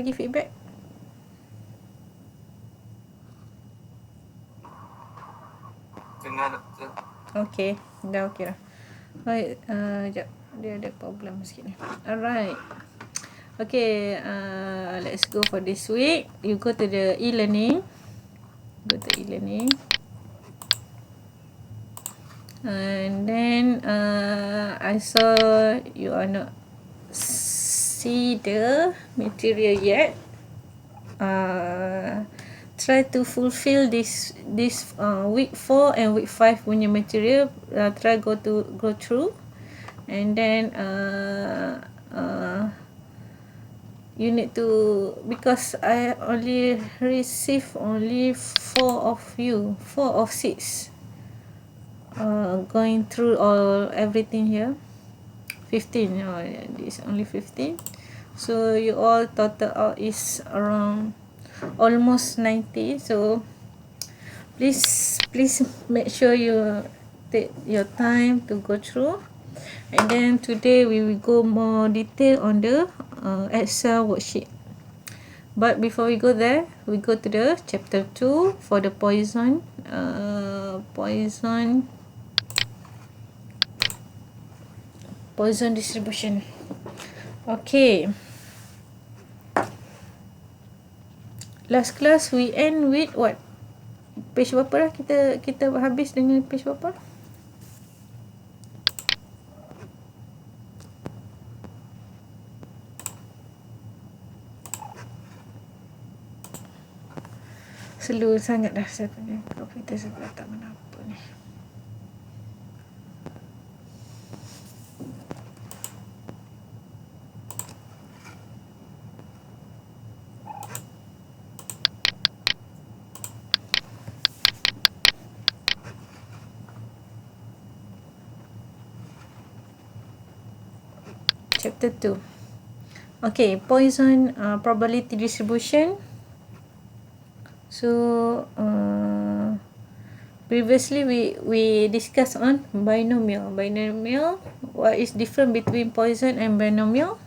Bagi feedback. Dengar doktor. Okay, dah okay dah. Baik, sekejap. Dia ada problem sikit ni. Alright. Okay, let's go for this week. You go to the e-learning. Go to e-learning. And then I saw you are not see the material yet. Try to fulfill this week 4 and week 5 punya material. Try go through, and then you need to, because I only receive only 4 of you, 4 of 6 going through everything here. 15, this only 15, so you all total out is around almost 90. So please make sure you take your time to go through, and then today we will go more detail on the Excel worksheet. But before we go there, we go to the chapter 2 for the Poisson distribution. Okay, last class we end with what? Page berapa dah kita habis dengan page berapa? Slow sangat dah saya punya komputer, saya tak kenapa ni. Chapter 2. Okay, Poisson probability distribution. So previously we discussed on binomial. What is different between Poisson and binomial?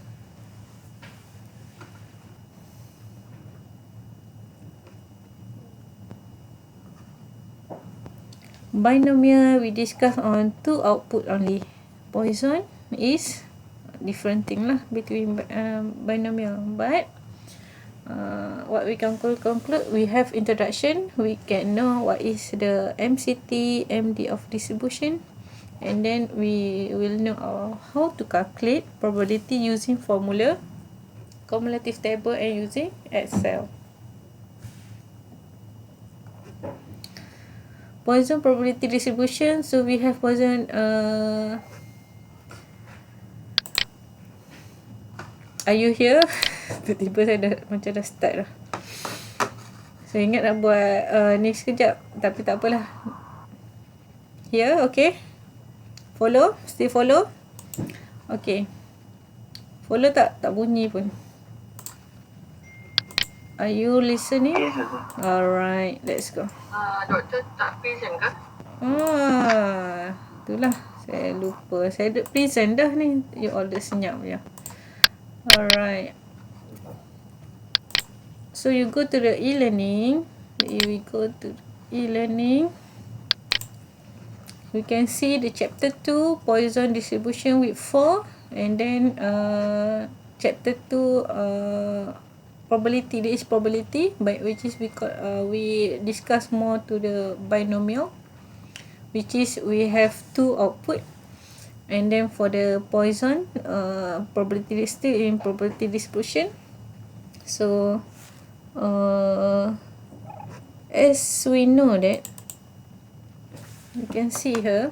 Binomial we discuss on 2 output only. Poisson is different thing lah between binomial. But what we can conclude, we have introduction, we can know what is the MCT, MD of distribution, and then we will know how to calculate probability using formula, cumulative table, and using Excel. Poisson probability distribution. So we have Poisson are you here? Tiba-tiba saya macam dah start dah. Saya ingat nak buat ni sekejap, tapi tak apalah. Here, okay. Follow? Still follow? Okay. Follow tak? Tak bunyi pun. Are you listening? Yes, Alright, let's go. doktor tak present ke? Itulah. Saya lupa. Saya duduk present dah ni. You all dah senyap je. Alright. So you go to the e-learning. We go to e-learning. We can see the chapter 2 Poisson distribution with 4, and then chapter 2 probability. This is probability, but which is we discuss more to the binomial, which is we have 2 output. And then for the Poisson probability is still in probability distribution. So as we know that, you can see here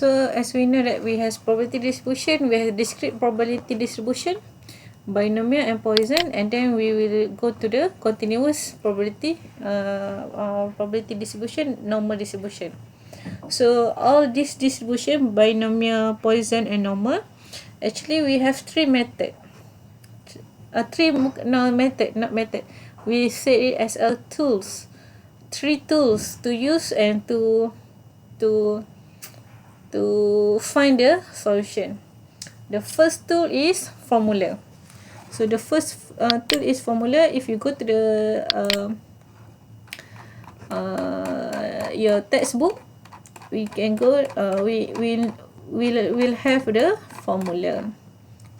so as we know that we have probability distribution, we have discrete probability distribution, binomial and Poisson, and then we will go to the continuous probability, probability distribution, normal distribution. So all this distribution, binomial, Poisson and normal, actually we have three method. Three no method, not method. We say it as a tools. Three tools to use and to find the solution. The first tool is formula. So the first tool is formula. If you go to the your textbook, we can go. Will have the formula.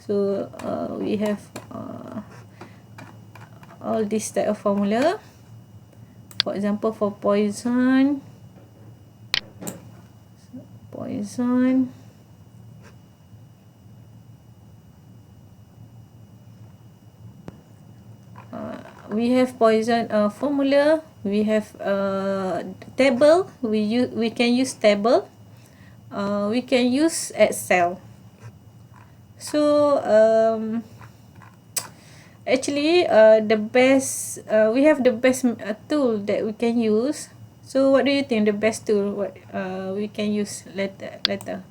So we have all this type of formula. For example, for Poisson, we have Poisson formula. We have table. We can use table. We can use Excel. So actually the best we have the best tool that we can use. So what do you think the best tool what we can use later?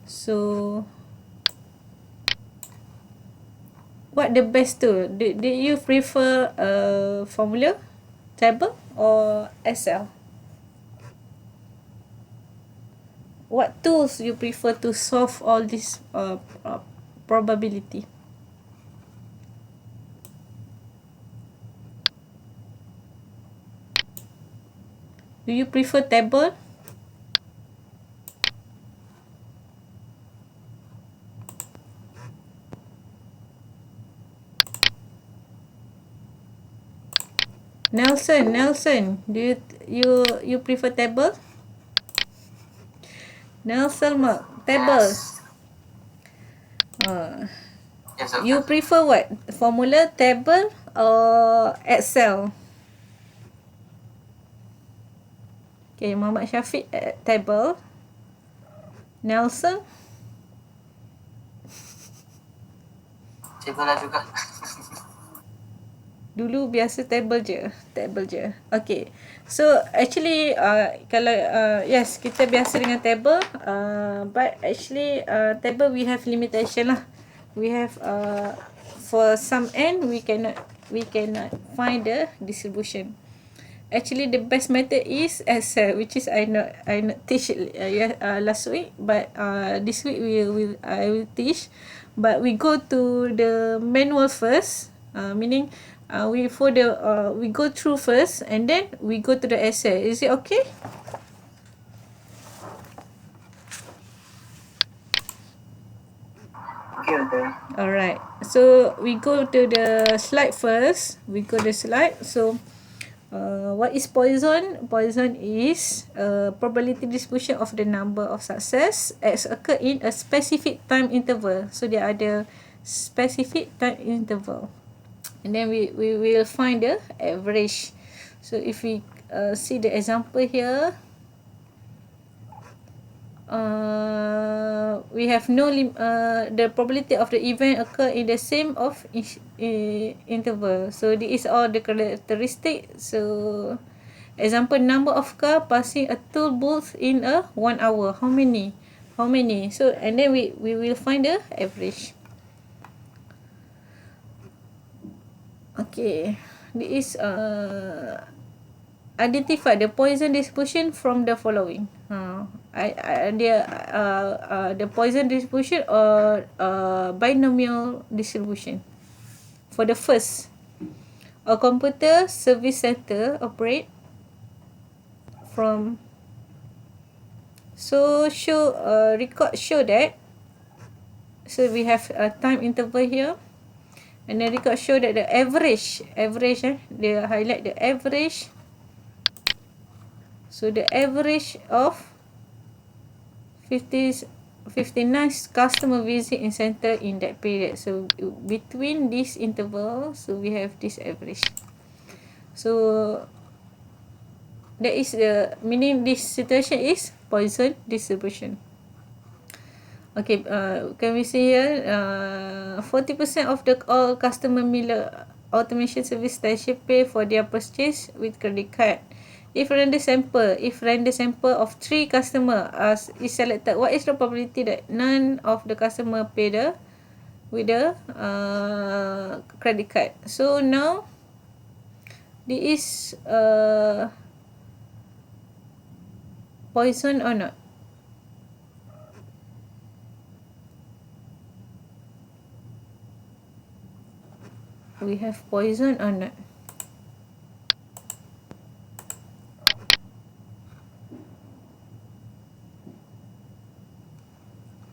So what the best tool? Did you prefer formula, table or Excel? What tools you prefer to solve all this probability? Do you prefer table? Nelson, do you prefer table? Nelson, table. Yes. Uh, Yes, you Doctor. prefer what? Formula, table, or Excel? Okay, Muhammad Syafiq table. Nelson, Cikgu lah juga. dulu biasa table je. Okay. So actually kalau yes, kita biasa dengan table, but actually table we have limitation lah. We have for some end we cannot find the distribution. Actually the best method is Excel, which is I not teach last week, but this week I will teach. But we go to the manual first, meaning we go through first and then we go to the Excel. Is it okay? Okay, Doctor. Alright. So we go to the slide first. So what is Poisson? Poisson is a probability distribution of the number of success as occur in a specific time interval. So there are the specific time interval. And then we will find the average. So if we see the example here, we have the probability of the event occur in the same of interval. So this is all the characteristic. So example, number of car passing a toll booth in a 1 hour. How many? So and then we will find the average. Okay, this is identify the Poisson distribution from the following. The Poisson distribution or binomial distribution. For the first, a computer service center operate from record show that. So we have a time interval here, and then record show that the average they highlight the average. So the average of 59 customer visit in center in that period. So between this interval, so we have this average. So that is the meaning. This situation is Poisson distribution. Okay, can we see here? 40% of the all customer Miller automation service station pay for their purchase with credit card. If random sample of 3 customer is selected, what is the probability that none of the customer pay with the credit card? So now this is Poisson or not? We have Poisson or not?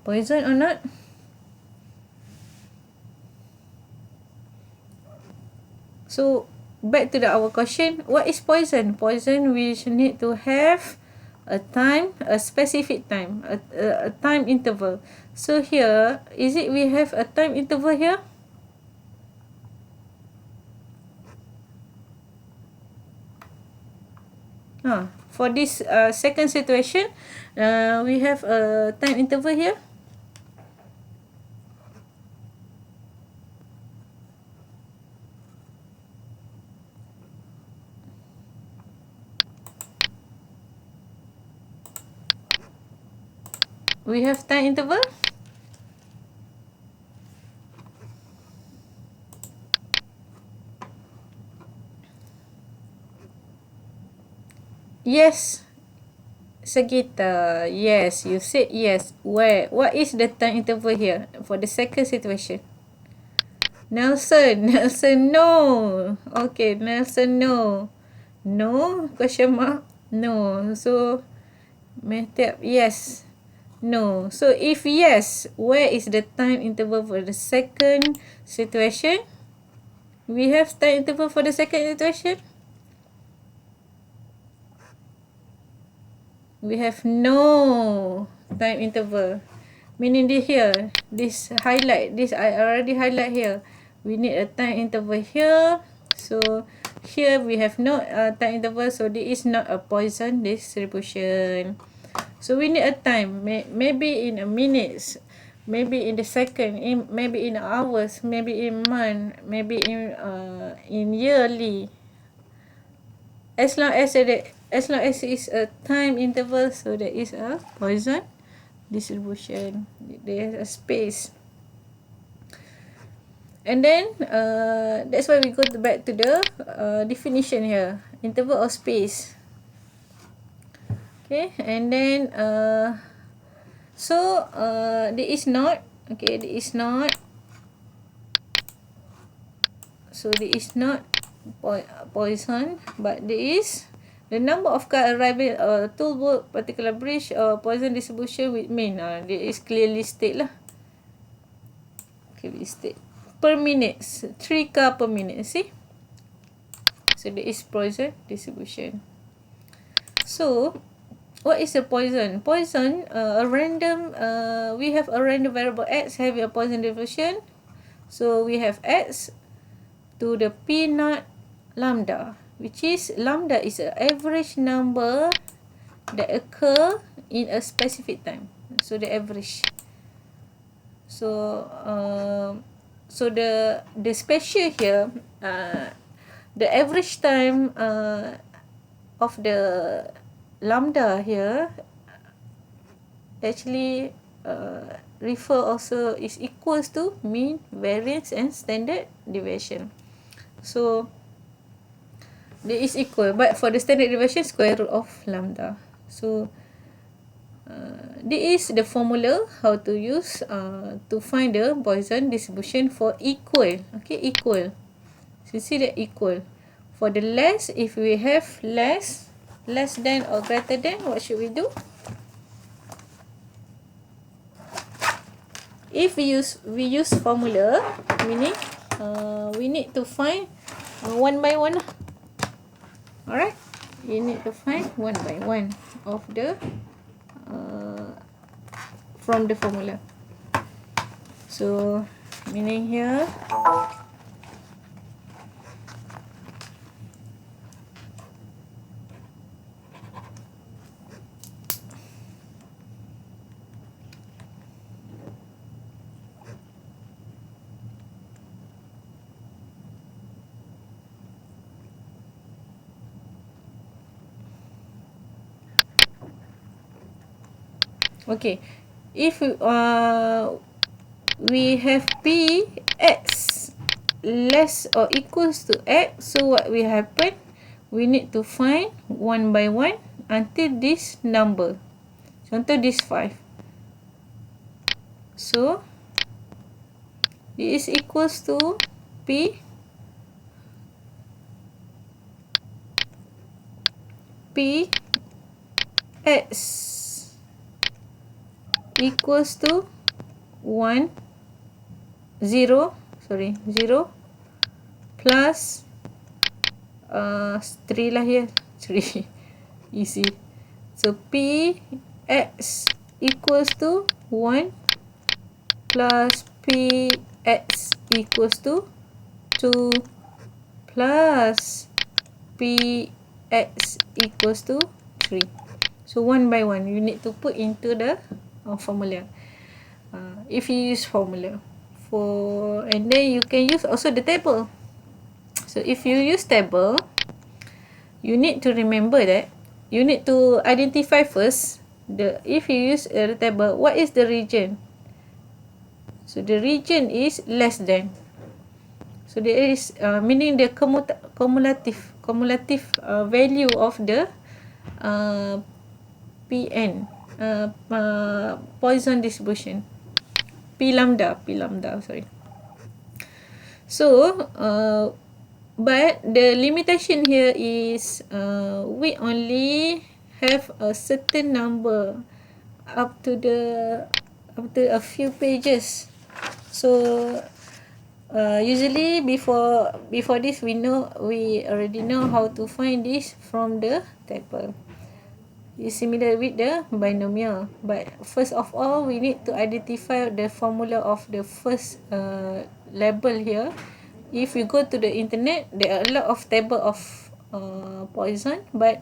Poisson or not? So back to our question, what is poison? Poison, we need to have a specific time, a time interval. So here, is it we have a time interval here? For this second situation, we have a time interval here. We have time interval. Yes, Sagita. Yes, you said yes. Where? What is the time interval here for the second situation? Nelson, no. Okay, Nelson, no. No, question mark, no. So, Mehtap, yes. No. So, if yes, where is the time interval for the second situation? We have time interval for the second situation? We have no time interval. Meaning this here, this highlight, this I already highlight here. We need a time interval here. So here we have no time interval, so this is not a Poisson distribution. So we need a time, maybe in a minutes, maybe in the second, maybe in hours, maybe in month, maybe in yearly. As long as it's a time interval, so there is a Poisson distribution. There's a space. And then that's why we go back to the definition here, interval of space. Okay, and then there is not, okay, there is not, so there is not Poisson, but there is the number of car arrival toolbox particular bridge or Poisson distribution with mean. There is clearly state lah. Clearly state per minute, 3 car per minute. See, so there is Poisson distribution. So what is a Poisson? Poisson, a random. We have a random variable x having a Poisson distribution. So we have x to the p naught lambda, which is lambda is an average number that occur in a specific time. So the average. So the special here, the average time of the lambda here actually refer also is equals to mean, variance and standard deviation. So there is equal, but for the standard deviation, square root of lambda. So this is the formula how to use to find the Poisson distribution for equal. Okay, equal. So you see that equal. For the less, if we have less than or greater than, what should we do? If we use formula, meaning we need to find one by one. Alright, you need to find one by one of the from the formula. So meaning here, Okay, if we have p x less or equals to x, so what will happen? We need to find one by one until this number. Contoh this 5. So this is equals to p x equals to 1 0 plus 3 lah here 3 easy. So p x equals to 1 plus p x equals to 2 plus p x equals to 3. So one by one you need to put into the formula. If you use formula for, and then you can use also the table. So if you use table, you need to remember that you need to identify first the, if you use the table, what is the region. So the region is less than. So there is meaning the cumulative value of the PN, Poisson distribution, P lambda, sorry. So but the limitation here is we only have a certain number up to a few pages. So usually before this we already know how to find this from the table. It's similar with the binomial, but first of all we need to identify the formula of the first label here. If you go to the internet, there are a lot of table of Poisson, but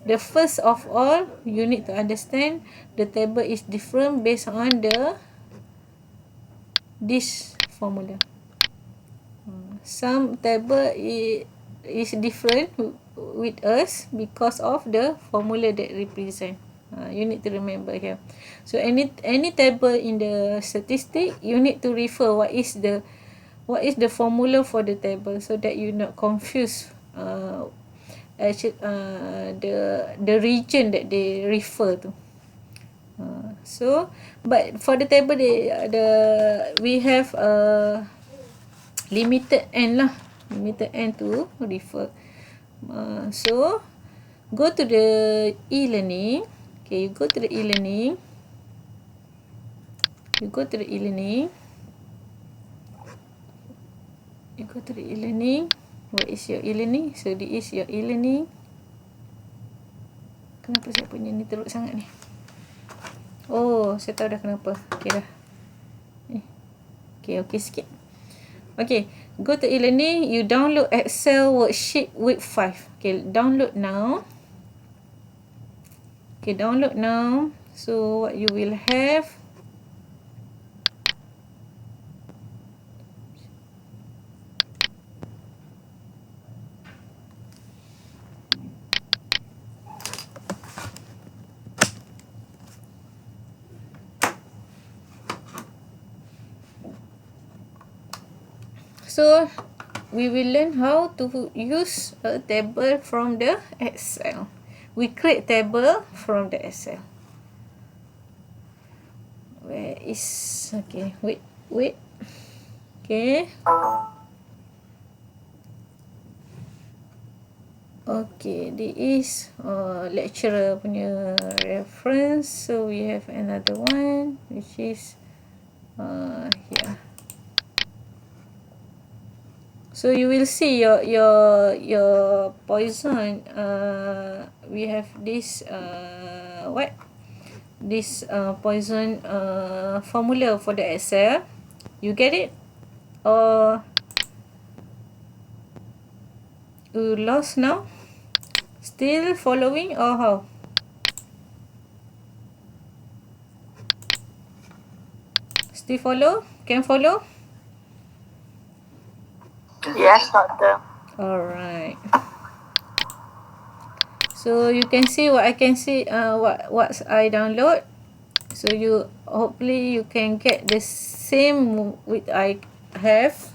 the first of all you need to understand the table is different based on this formula. Some table is different with us because of the formula that represent. You need to remember here. So any table in the statistic, you need to refer what is the formula for the table, so that you not confuse the region that they refer to. So but for the table we have limited n to refer. So go to the e-learning. Okay, you go to the e-learning. What is your e-learning? So this is your e-learning. Kenapa saya punya ni teruk sangat ni? Oh, saya tahu dah kenapa. Okay dah. Okay sikit. Okay, go to e-learning. You download Excel worksheet week 5. Okay, download now. So what you will have, so we will learn how to use a table from the Excel. We create table from the Excel. Where is, okay, wait. Okay. Okay, this is lecturer punya reference. So we have another one which is here. So you will see your Poisson. We have this Poisson formula for the Excel. You get it, or you lost now? Still following or how? Still follow? Can follow? Yes, doctor. Alright. So you can see what I can see. What I download. So you hopefully you can get the same with I have.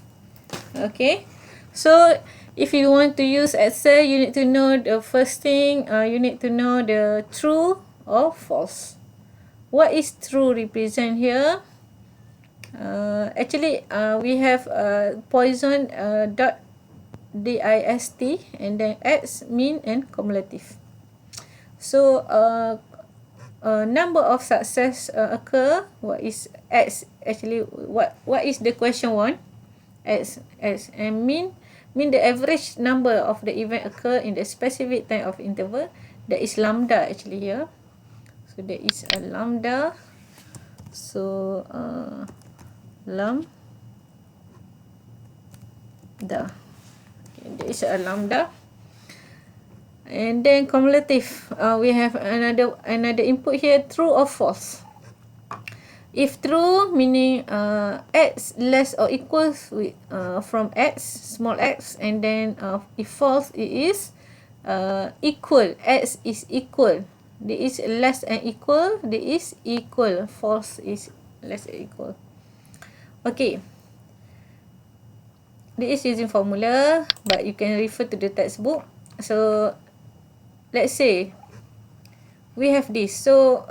Okay, so if you want to use Excel, you need to know the first thing, you need to know the true or false. What is true represent here? Actually, we have Poisson dot dist, and then x mean and cumulative. So number of success occur. What is x actually? What is the question one? X and mean the average number of the event occur in the specific time of interval. That is lambda actually here. So there is a lambda. So lambda. Okay, there is a lambda. And then cumulative, we have another input here, true or false. If true, meaning x less or equals with from x, small x, and then if false, it is equal. X is equal. There is less and equal. There is equal. False is less and equal. Okay. This is using formula, but you can refer to the textbook. So let's say we have this. So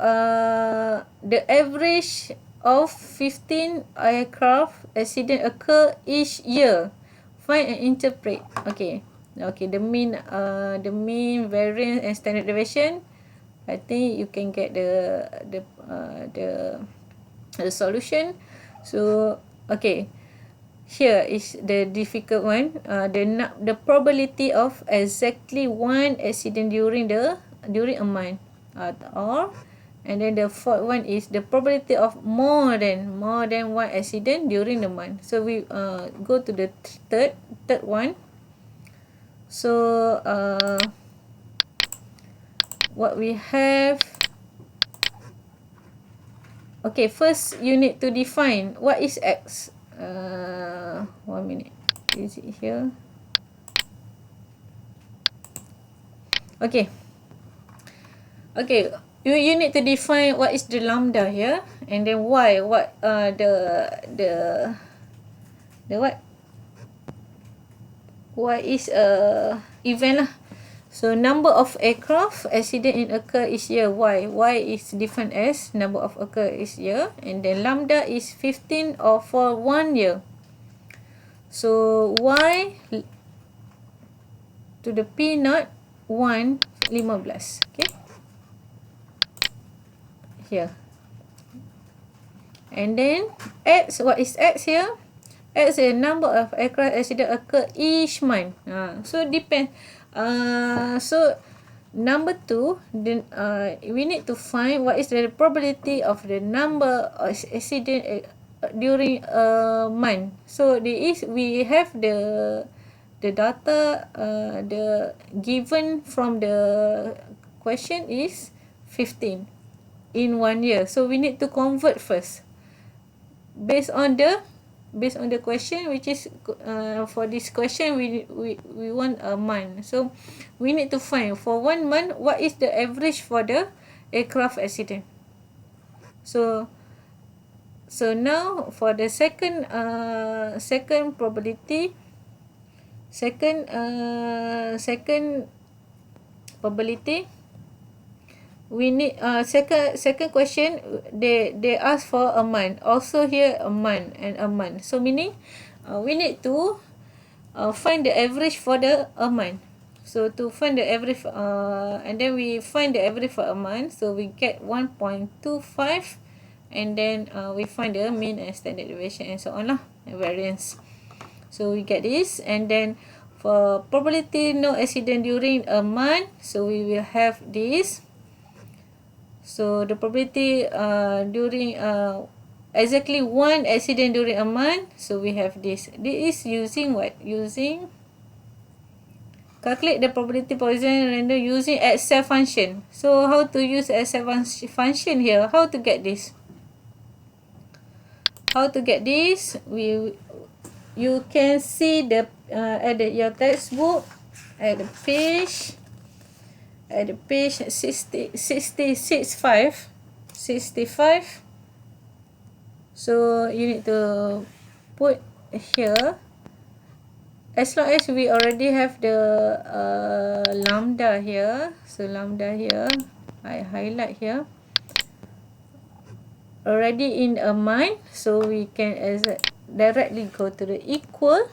the average of 15 aircraft accident occur each year. Find and interpret. Okay. Okay, the mean variance and standard deviation. I think you can get the solution. So okay, here is the difficult one. The probability of exactly one accident during a month, or and then the fourth one is the probability of more than one accident during the month. So we go to the third one. So what we have. Okay, first you need to define what is x. 1 minute. Is it here? Okay. Okay. You need to define what is the lambda here, and then why. What the what? What is event lah. So number of aircraft accident in occur each year. Why? Why is different as number of occur each year, and then lambda is 15 or for 1 year. So y to the p naught 1 15. Okay. Here. And then x, what is x here? X is the number of aircraft accident occur each month. So depend. So number 2, then we need to find what is the probability of the number of accident during a month. So we have the data the given from the question is 15 in 1 year. So we need to convert first based on the question, which is for this question we want a month. So we need to find for 1 month what is the average for the aircraft accident. So now for the second probability, second probability, we need second question, they ask for a month. Also here a month and a month. So meaning we need to find the average for a month. So to find the average and then we find the average for a month, so we get 1.25, and then we find the mean and standard deviation and so on lah, and variance. So we get this, and then for probability no accident during a month, so we will have this. So the probability during exactly one accident during a month, so we have this. This is using what? Using calculate the probability Poisson random using Excel function. So how to use Excel function here? How to get this? How to get this? You can see the at your textbook at the page 65. 65. So you need to put here, as long as we already have the lambda here. So lambda here, I highlight here, already in a mind, so we can directly go to the equal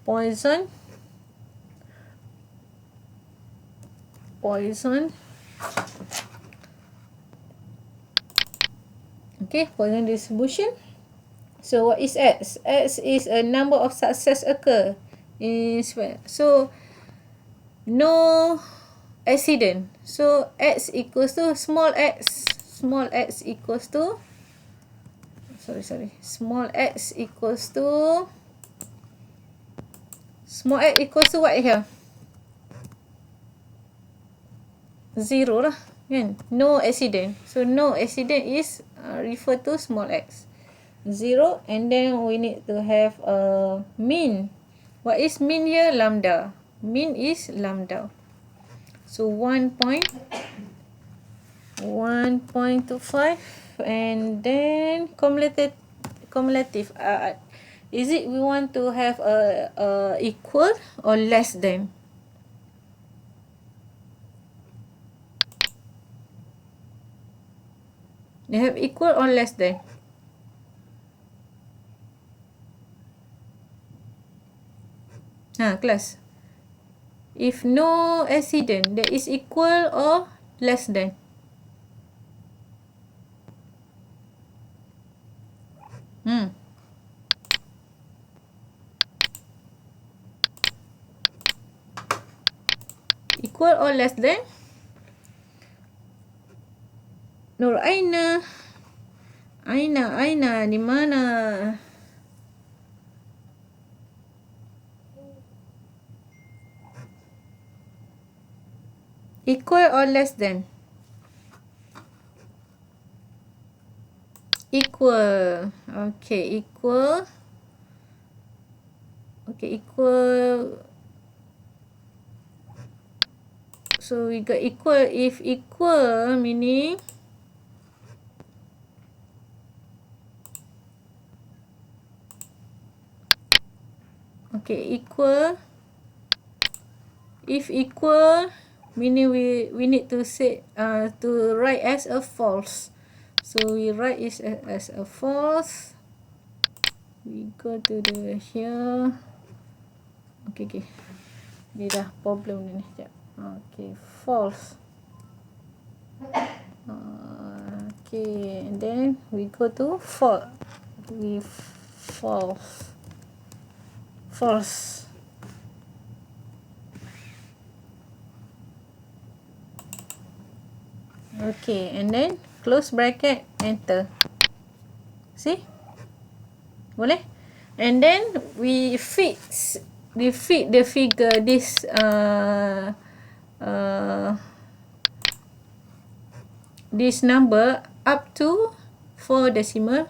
Poisson okay, Poisson distribution. So what is x? X is a number of success occur in square. So no accident. So x equals to small x. Small x equals to small x equals to what here? 0 lah kan. No accident. So no accident is refer to small x. 0, and then we need to have a mean. What is mean here? Lambda. Mean is lambda. So 1.25, and then cumulative. Is it we want to have a equal or less than? They have equal or less than? Class. If no accident, that is equal or less than? Equal or less than? Nur Aina di mana? Equal or less than? Equal. Okay, equal. Okay, equal. So we got equal. If equal meaning equal. If equal meaning we need to say to write as a false. So we write it as a false. We go to the here. Okay. Ni dah problem ni sekejap. Okay, false. Okay, and then we go to false. False. Okay, and then close bracket, enter. See? Boleh? And then we feed the figure this this number up to 4 decimal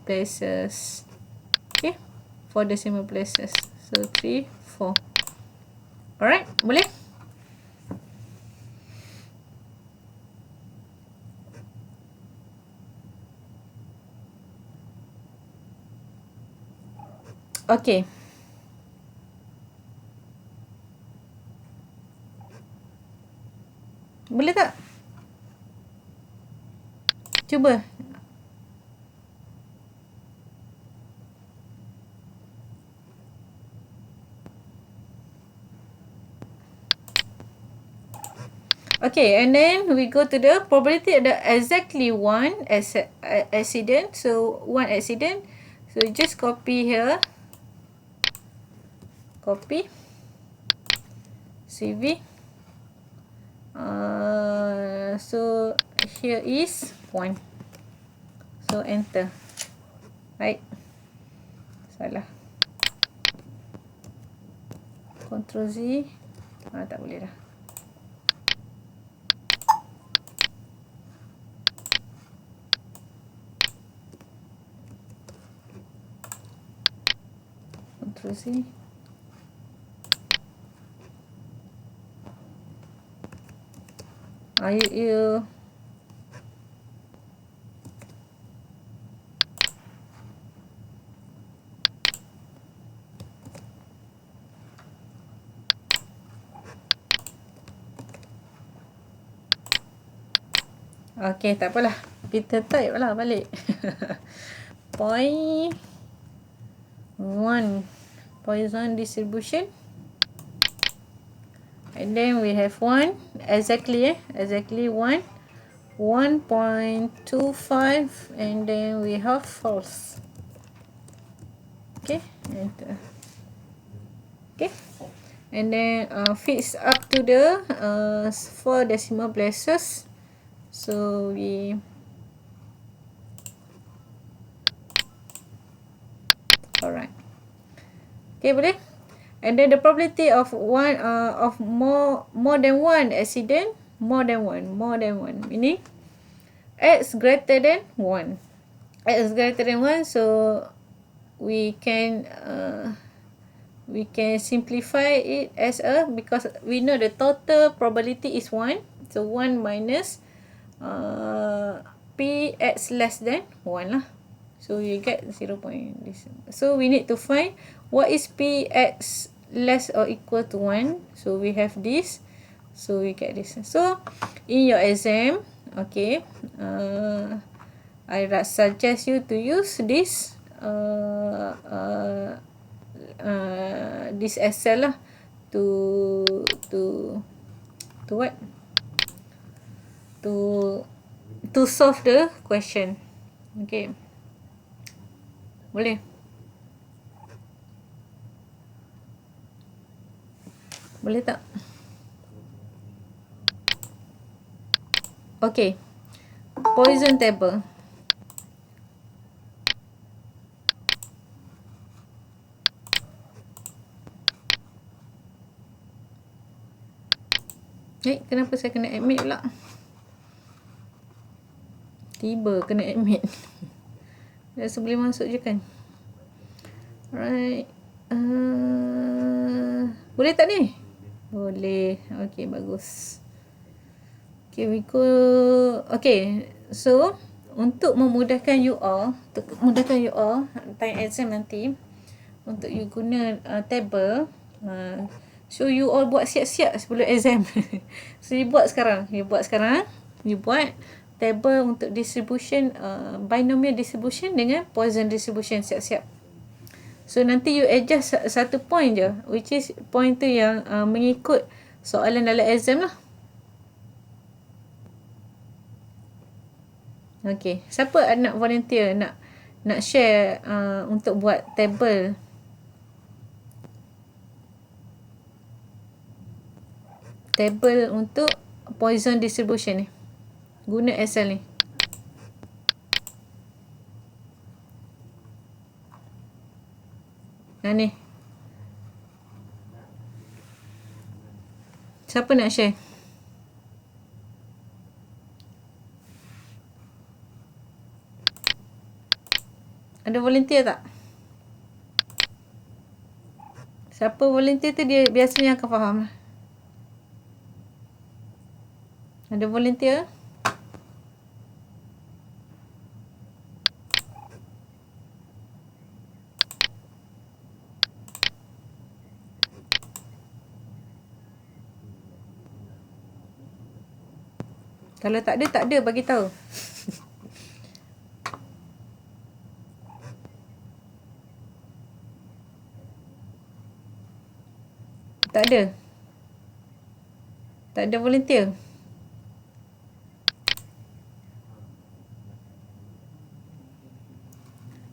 places. Okay, 4 decimal places. So 3, 4. Alright, boleh? Okay. Boleh tak? Cuba. Okay, and then we go to the probability of the exactly one accident. So one accident. So just copy here. Copy. CV. So here is 1. So enter. Right. Salah. Ctrl Z. Tak boleh dah. Ctrl Z. you okay, tak apalah. Kita type lah balik. Point 1 Poisson distribution. And then we have 1 exactly exactly 1 1.25, and then we have false. Okay, enter. Okay, and then fix up to the 4 decimal places. So we alright. Okay, boleh. And then the probability of more than one accident, more than one, meaning x greater than 1. X greater than 1, so we can simplify it as because we know the total probability is 1, so 1 minus p x less than 1 lah. So you get 0. So we need to find what is p x less or equal to 1. So we have this. So we get this. So in your exam, okay, I suggest you to use this this Excel lah to what? To solve the question. Okay. Boleh? Boleh tak? Okay. Poisson table. Kenapa saya kena admit pula? Tiba kena admit. Biasa boleh masuk je kan? Alright. Boleh tak ni? Boleh. Okay, bagus. Okay, we go. Okay, so untuk memudahkan you all, time exam nanti, untuk you guna table, so you all buat siap-siap sebelum exam. So you buat sekarang. You buat table untuk distribution, binomial distribution dengan Poisson distribution, siap-siap. So nanti you adjust satu point je, which is point tu yang mengikut soalan dalam exam lah. Okay, siapa nak volunteer, nak share untuk buat table? Table untuk Poisson distribution ni. Guna Excel ni. Nah ni. Siapa nak share? Ada volunteer tak? Siapa volunteer tu dia biasanya akan faham. Ada volunteer? Kalau tak ada, bagi tahu. Tak ada volunteer.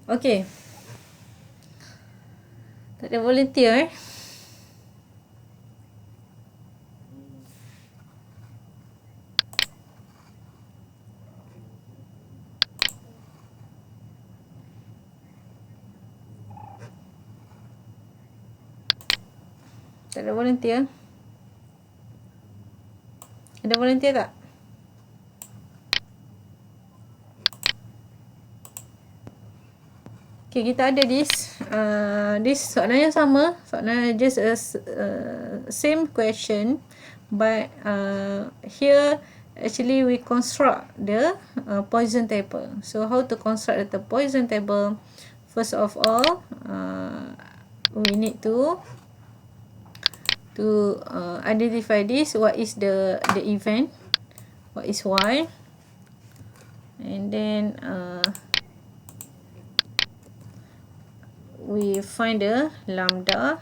Okey. Tak ada volunteer Tak ada volunteer. Ada volunteer tak? Okay, kita ada this soalan yang sama. Soalan just same question, but here actually we construct the Poisson table. So how to construct the Poisson table? First of all, we need to identify this. What is the event? What is y? And then we find the lambda.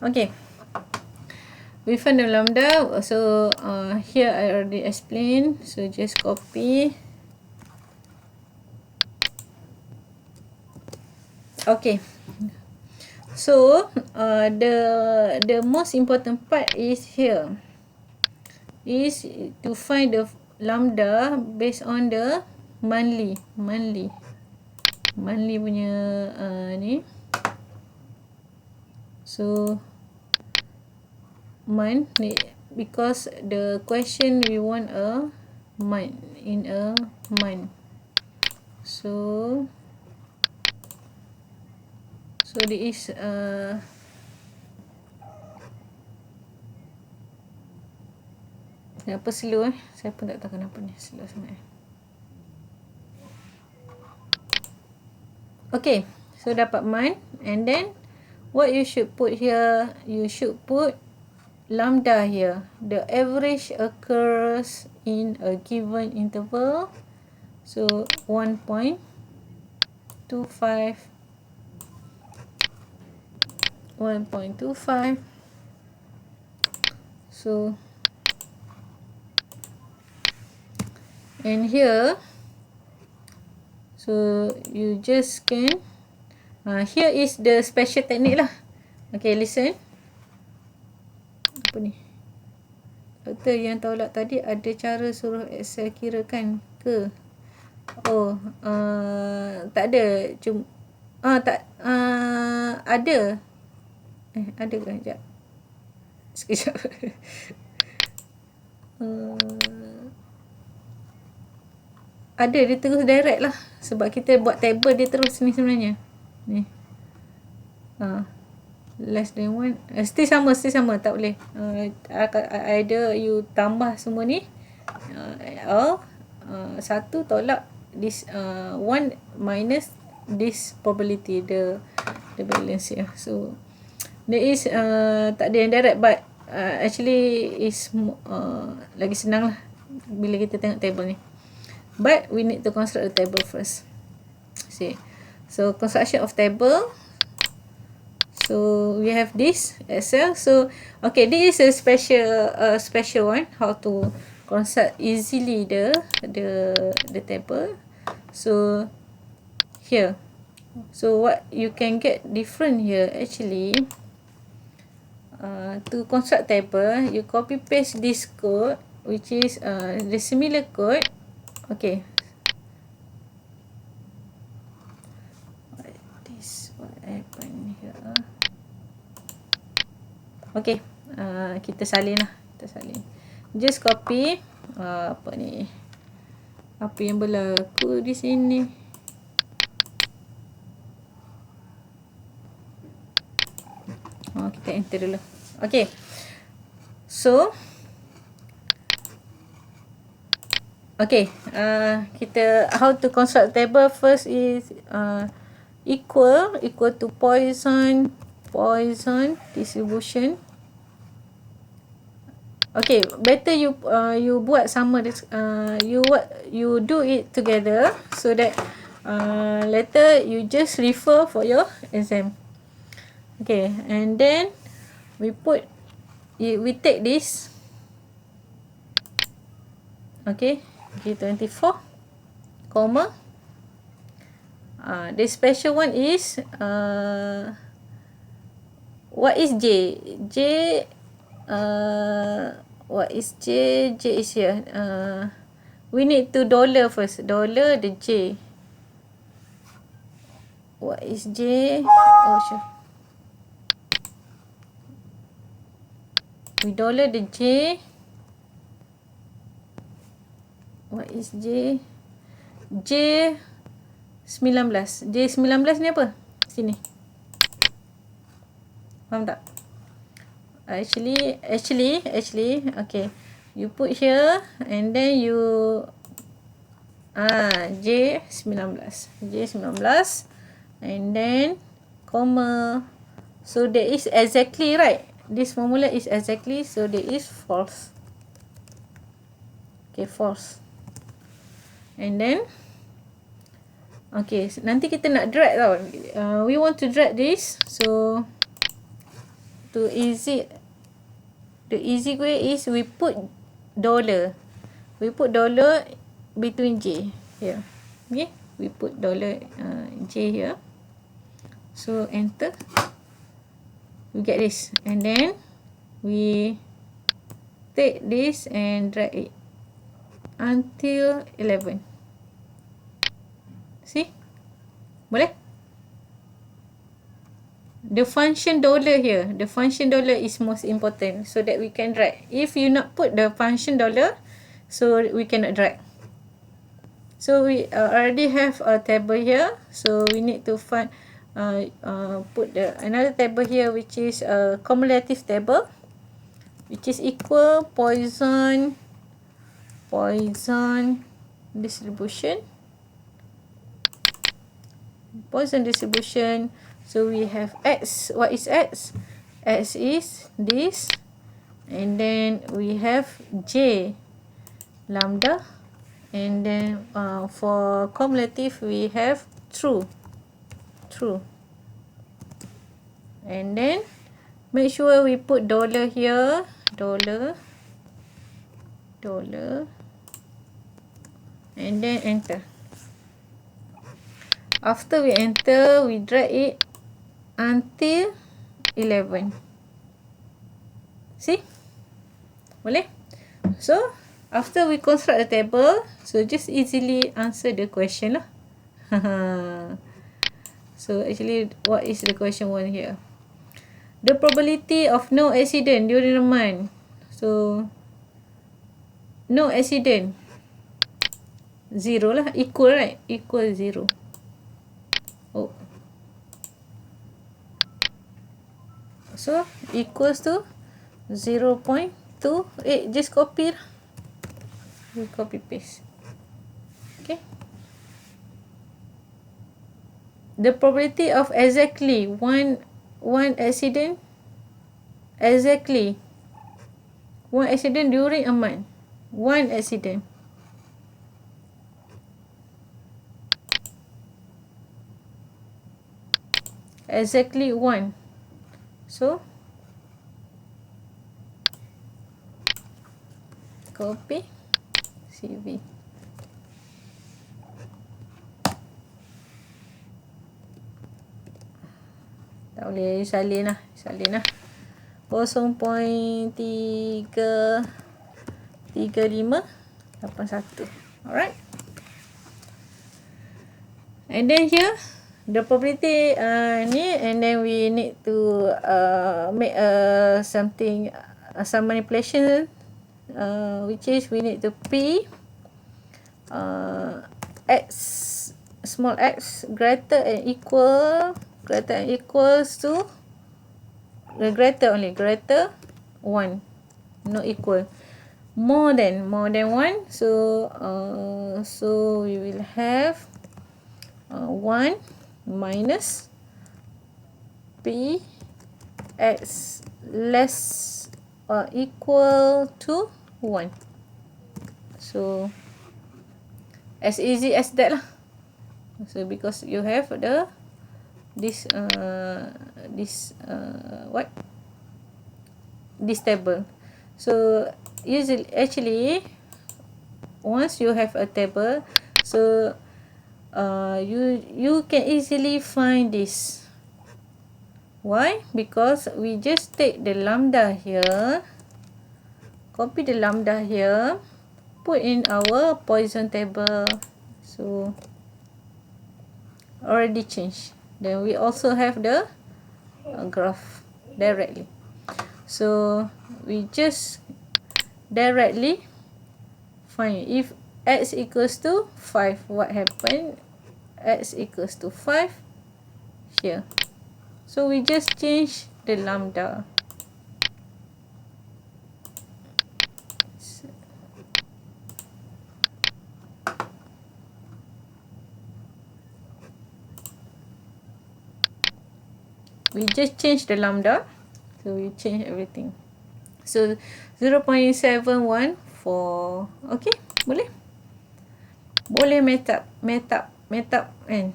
Okay, we find the lambda. So here I already explained, so just copy. Okay, so the most important part is here, is to find the lambda based on the monthly punya ni. So month, because the question we want a month, in a month. So there is kenapa slow saya pun tak tahu kenapa ni slow sangat. Okay, so dapat month, and then what you should put here, you should put lambda here. The average occurs in a given interval. So 1.25, 1.25. So and here, so you just can here is the special technique lah. Okay, listen. Apa ni? Doktor yang tolak tadi ada cara suruh Excel kirakan ke? Oh, tak ada. Cuma tak ada. Ada ke? Sekejap. Sekejap. Ada, dia terus direct lah. Sebab kita buat table dia terus ni sebenarnya. Ni. Less than one. Still sama. Tak boleh. Either you tambah semua ni. Or satu tolak this one minus this probability, the balance here. So there is tak ada yang direct, but actually is lagi senang lah bila kita tengok table ni. But we need to construct the table first. See, so construction of table. So we have this Excel. So okay, this is a special one, how to construct easily the table. So here, so what you can get different here actually, to construct table, you copy paste this code, which is the similar code. Okay, what happened here? Okay, kita salin lah. Just copy. Apa ni? Apa yang berlaku di sini? Kita enter dulu. Okay, so okay, kita how to construct table. First is equal to Poisson distribution. Okay, better you buat sama this, you do it together, so that later you just refer for your exam. Okay, and then we take this. Okay, G24, comma. The special one is what is J? What is J? J is here. we need to dollar first. Dollar the J. What is J? Oh, sure. We dollar the J. What is J? J 19. J 19 ni apa? Sini. Faham tak? Actually, okay. You put here and then you J 19. J 19 and then comma. So that is exactly right. This formula is exactly, so that is false. Okay, false. And then okay, nanti kita nak drag tau. We want to drag this. So the easy way is we put dollar. We put dollar between J here. Okay, we put dollar J here. So enter. We get this, and then we take this and drag it until 11. See? Boleh? The function dollar here, the function dollar is most important so that we can drag. If you not put the function dollar, so we cannot drag. So we already have a table here, so we need to find put another table here, which is a cumulative table, which is equal Poisson distribution. Poisson distribution. So we have X. What is X? X is this, and then we have J lambda, and then for cumulative we have true, and then make sure we put dollar here, dollar, and then enter. After we enter, we drag it until 11. See? Boleh? So after we construct the table, so just easily answer the question lah. So actually, what is the question one here? The probability of no accident during the month. So no accident, 0 lah. Equal, right? Equal 0. Oh. So equals to 0.28. Just copy lah. We copy paste. Okay. The probability of exactly one accident, exactly one accident during a month. One accident. Exactly one. So copy CV. Tak boleh salin lah. 0.33581. Alright. And then here the probability ni, and then we need to make some manipulation, which is we need to P x, small x greater and equals to greater 1, not equal, more than 1. So we will have 1 minus P x less or equal to 1. So as easy as that lah. So because you have this table. So usually, actually, once you have a table, so you can easily find this. Why? Because we just take the lambda here, copy the lambda here, put in our Poisson table. So already changed. Then we also have the graph directly. So we just directly find if x equals to 5, what happened? X equals to 5 here. So we just change the lambda. We just change the lambda. So we change everything. So 0.714. Okay, boleh? Boleh met up kan?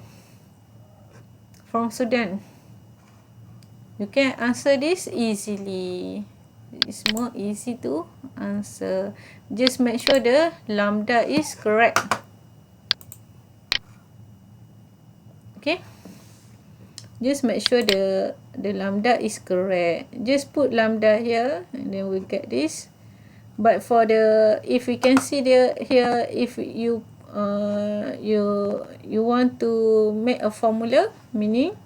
From Sudan. You can answer this easily. It's more easy to answer. Just make sure the lambda is correct. Okay? Just make sure the lambda is correct. Just put lambda here and then we get this. But for the, if we can see the here, if you you want to make a formula, meaning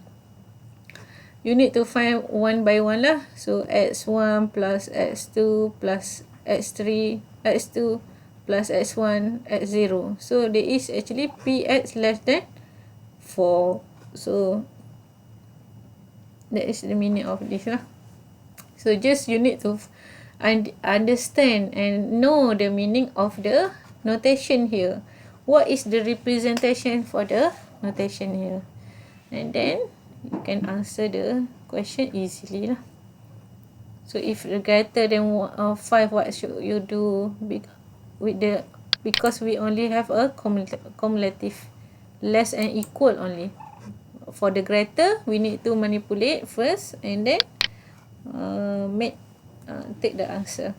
you need to find one by one lah. So x1 plus x2 plus x3 x2 plus x1 x0. So there is actually px less than 4. So that is the meaning of this lah. So just you need to understand and know the meaning of the notation here. What is the representation for the notation here? And then you can answer the question easily lah. So if greater than 5, what should you do with the, because we only have a cumulative, less and equal only. For the greater, we need to manipulate first and then take the answer.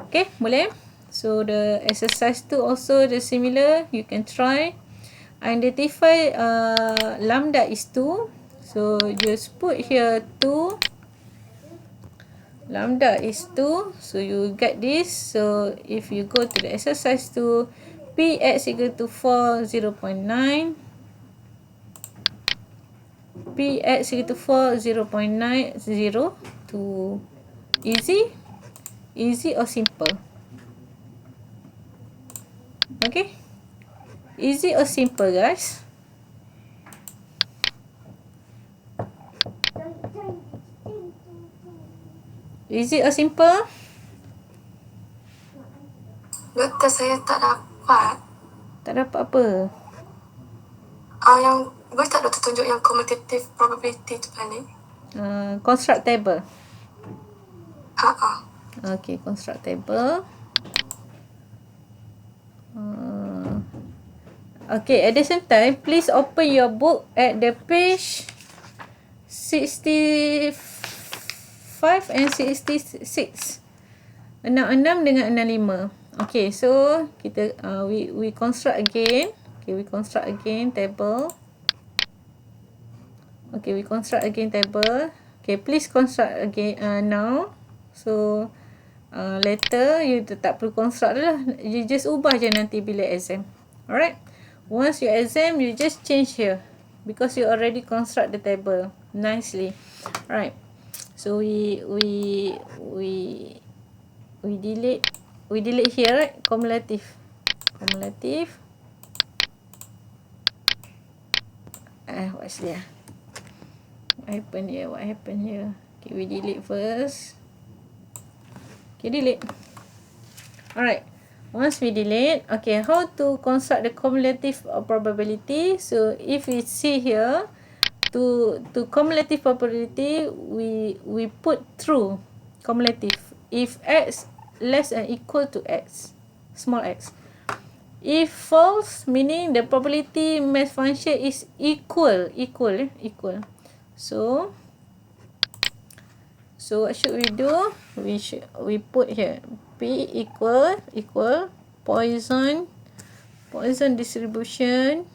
Okay, boleh? So the exercise 2 also the similar. You can try. Identify lambda is 2. So just put here 2. Lambda is 2. So you get this. So if you go to the exercise 2, px equal to 4, 0.9. px equal to 4, 0.90. Easy or simple? Okay, easy or simple, guys? Easy or simple? Doktor, saya tak dapat. Tak dapat apa? Yang boleh tak doktor tunjuk yang cumulative probability tu balik? Construct table. Ha. Okay, construct table. Okay, at the same time, please open your book at the page 65 and 66. 66 dengan 65. Okay, so kita we construct again. Okay, we construct again table. Okay, we construct again table. Okay, please construct again now. So later you tak perlu construct lah. You just ubah je nanti bila exam. Alright. Once you exam, you just change here because you already construct the table nicely. Alright. So we delete here, right? Cumulative. What's there? What happened here? Okay, we delete first. Okay, delete. Alright. Once we delete, okay, how to construct the cumulative probability? So if we see here, to cumulative probability, we put through cumulative. If x less than equal to x, small x. If false, meaning the probability mass function is equal. So what should we do? We put here P equal Poisson distribution,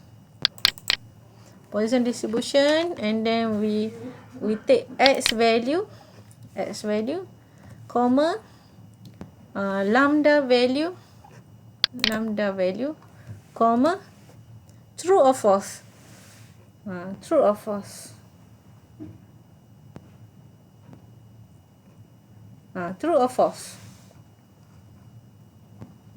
and then we take x value, comma lambda value, lambda value, comma, true or false. True or false. True or false.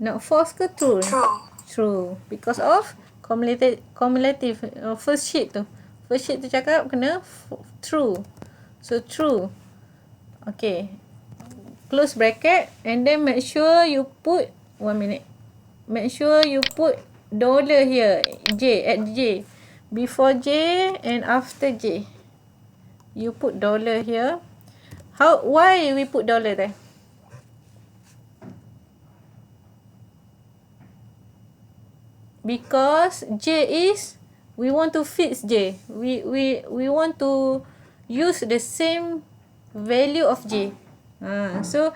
Nak false ke true? True. True. Because of cumulative first sheet tu. First sheet tu cakap kena true. So true. Okay. Close bracket and then make sure you put 1 minute. Make sure you put dollar here. J at J. Before J and after J. You put dollar here. Why we put dollar there? Because J is, we want to fix J. We want to use the same value of J. So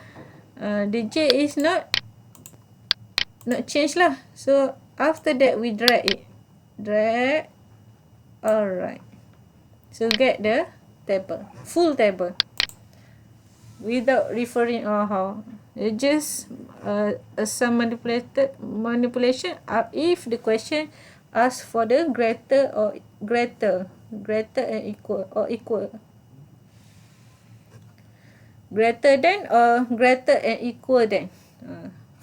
the J is not change lah. So after that we drag it. Drag. Alright. So get the table. Full table. Without referring how. Just some manipulation if the question asks for the greater and equal, greater than or greater and equal than.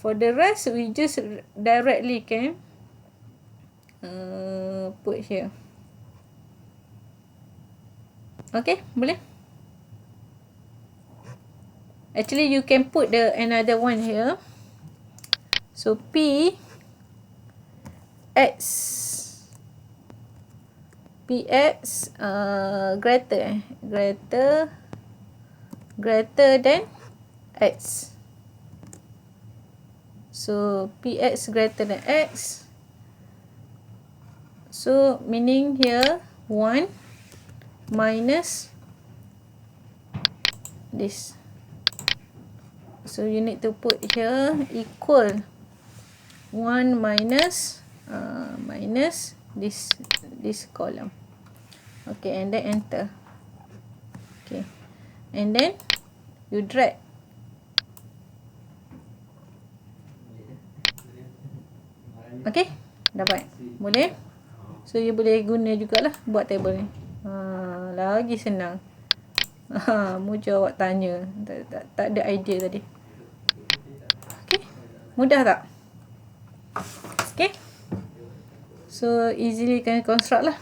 For the rest we just directly can put here. Okay, boleh? Actually, you can put another one here. So P X greater than X. So Px greater than X. So meaning here 1 minus this. So you need to put here equal 1 minus this column. Okay, and then enter. Okay, and then you drag. Okay, dapat. Boleh? So you boleh guna jugalah buat table ni. Lagi senang. Muja awak tanya. Tak ada idea tadi. Okay, mudah tak? Okay, so easily can construct lah.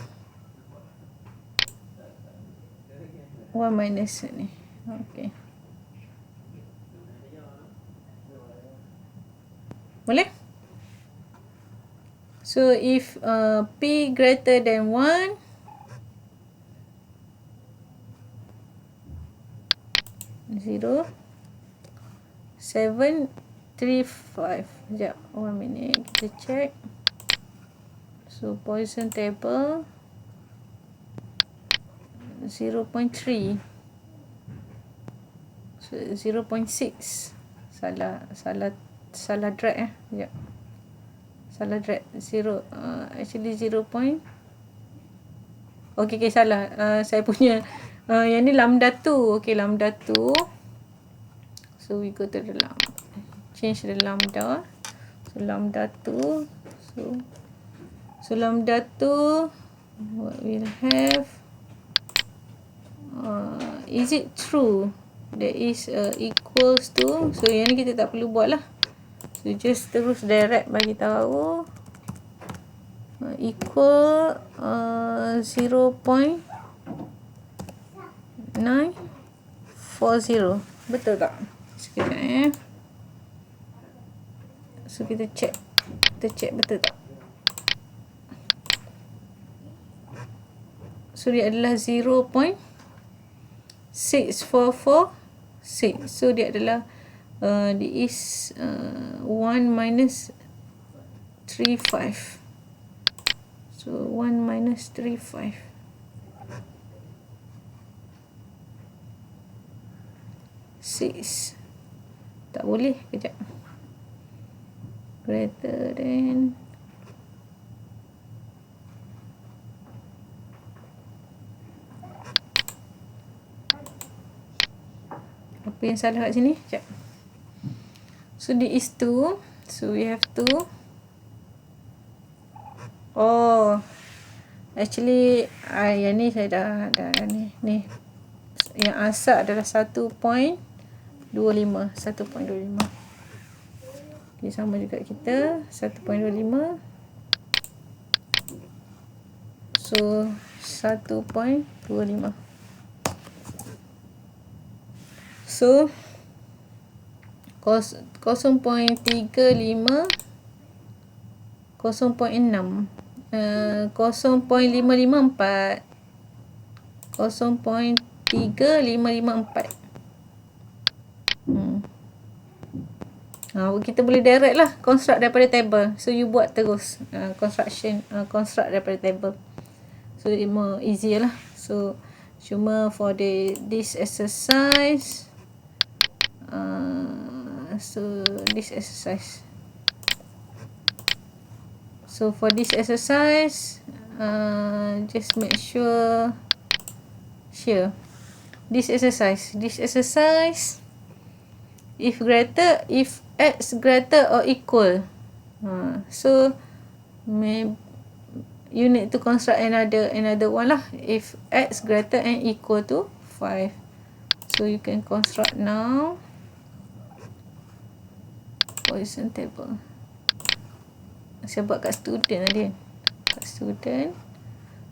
1 minus ni. Okay, boleh? So if P greater than 1, zero 7 3 5. Sekejap, 1 minute kita check. So Poisson table 0.3. So 0.6. Salah drag Sekejap. Salah drag 0 actually 0. Okay, salah. Saya punya yang ni lambda 2. Okay, lambda 2. So we go to the lambda. Change the lambda. So lambda 2. So lambda 2 what we'll have, is it true that is equals to, so yang ni kita tak perlu buat lah. So just terus direct bagi tahu equal 0.940. Betul tak? Sekejap So kita check betul tak? So dia adalah 0.6446. So dia adalah dia is 1 minus 35. So 1 minus 35. Tak boleh. Kejap. Greater than. Apa yang salah kat sini? Sekejap. So this is 2. So we have to Oh, actually yang ni saya dah ni yang asal adalah 1.25. Okay, sama juga kita 1.25. So 1.25. So 0.35 0.6 0.554 0.3554. Kita boleh direct lah construct daripada table. So you buat terus construct daripada table. So it more easier lah. So cuma for this exercise, so for this exercise, just make sure here this exercise if x greater or equal, so you need to construct another one lah. If x greater and equal to 5, so you can construct now Poisson table. Saya buat kat student tadi, kat student.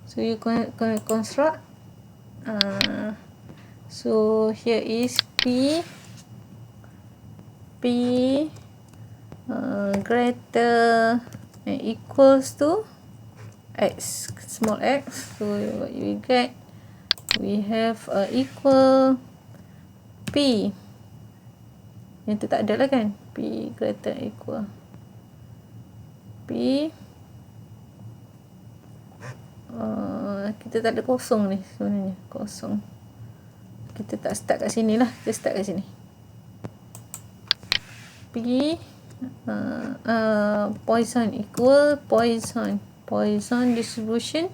So you construct, so here is P greater and equals to x, small x. So what you get, we have equal P. Yang tu tak ada lah kan, P greater and equal P, kita tak ada kosong ni sebenarnya, kosong. Kita tak start kat sini lah, kita start kat sini. P Poisson equal Poisson distribution,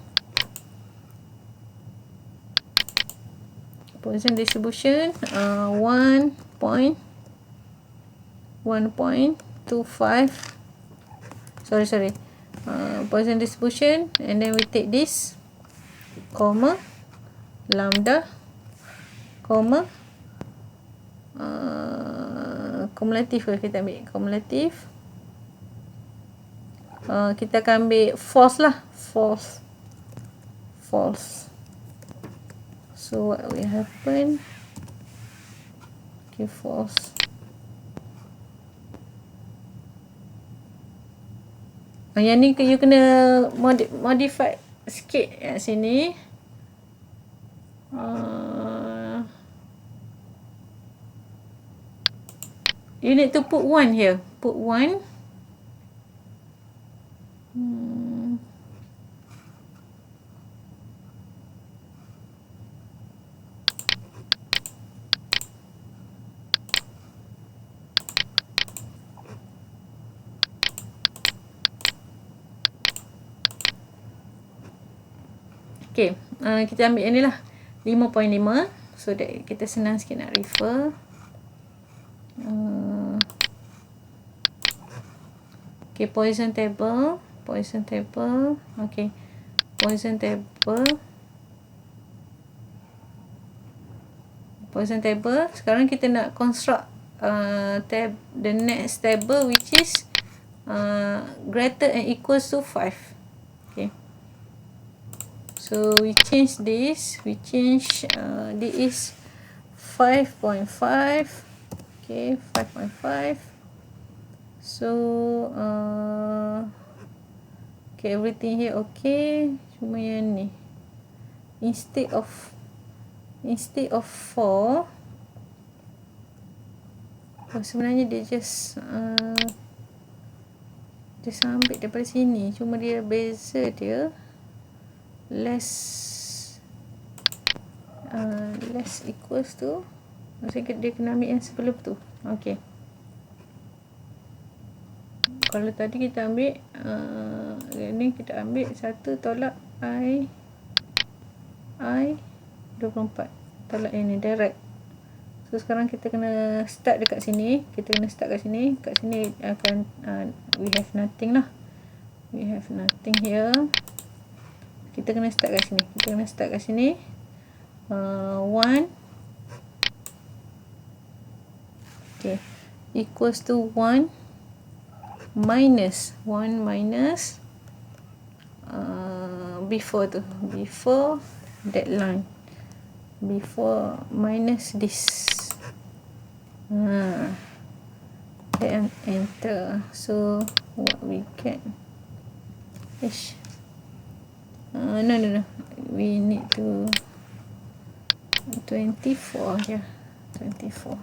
Poisson distribution 1.25, sorry, Poisson distribution, and then we take this comma lambda comma kumulatif. Kita ambil kumulatif, kita akan ambil false lah, false. So what will happen, okay, false. Yang ni you kena modify sikit kat sini. You need to put 1 here. Put 1. Okay, kita ambil yang ni lah, 5.5, so that kita senang sikit nak refer. Okay, Poisson table, okay, Poisson table. Sekarang kita nak construct the next table, which is greater and equals to 5. Okay, so we change this, this is 5.5. okay, 5.5. So okay, everything here okay, cuma yang ni instead of 4, sebenarnya dia just ambil daripada sini, cuma dia beza dia less equals to, maksudnya dia kena ambil yang sebelum tu. Okay, kalau tadi kita ambil ni, kita ambil 1 tolak I 24, tolak yang ni direct. So sekarang kita kena start dekat sini, kat sini akan we have nothing lah. We have nothing here. Kita kena start kat sini. 1. Okay. Equals to 1 minus before that line, before minus this, then enter. So what we get no, we need to 24. Yeah, 24.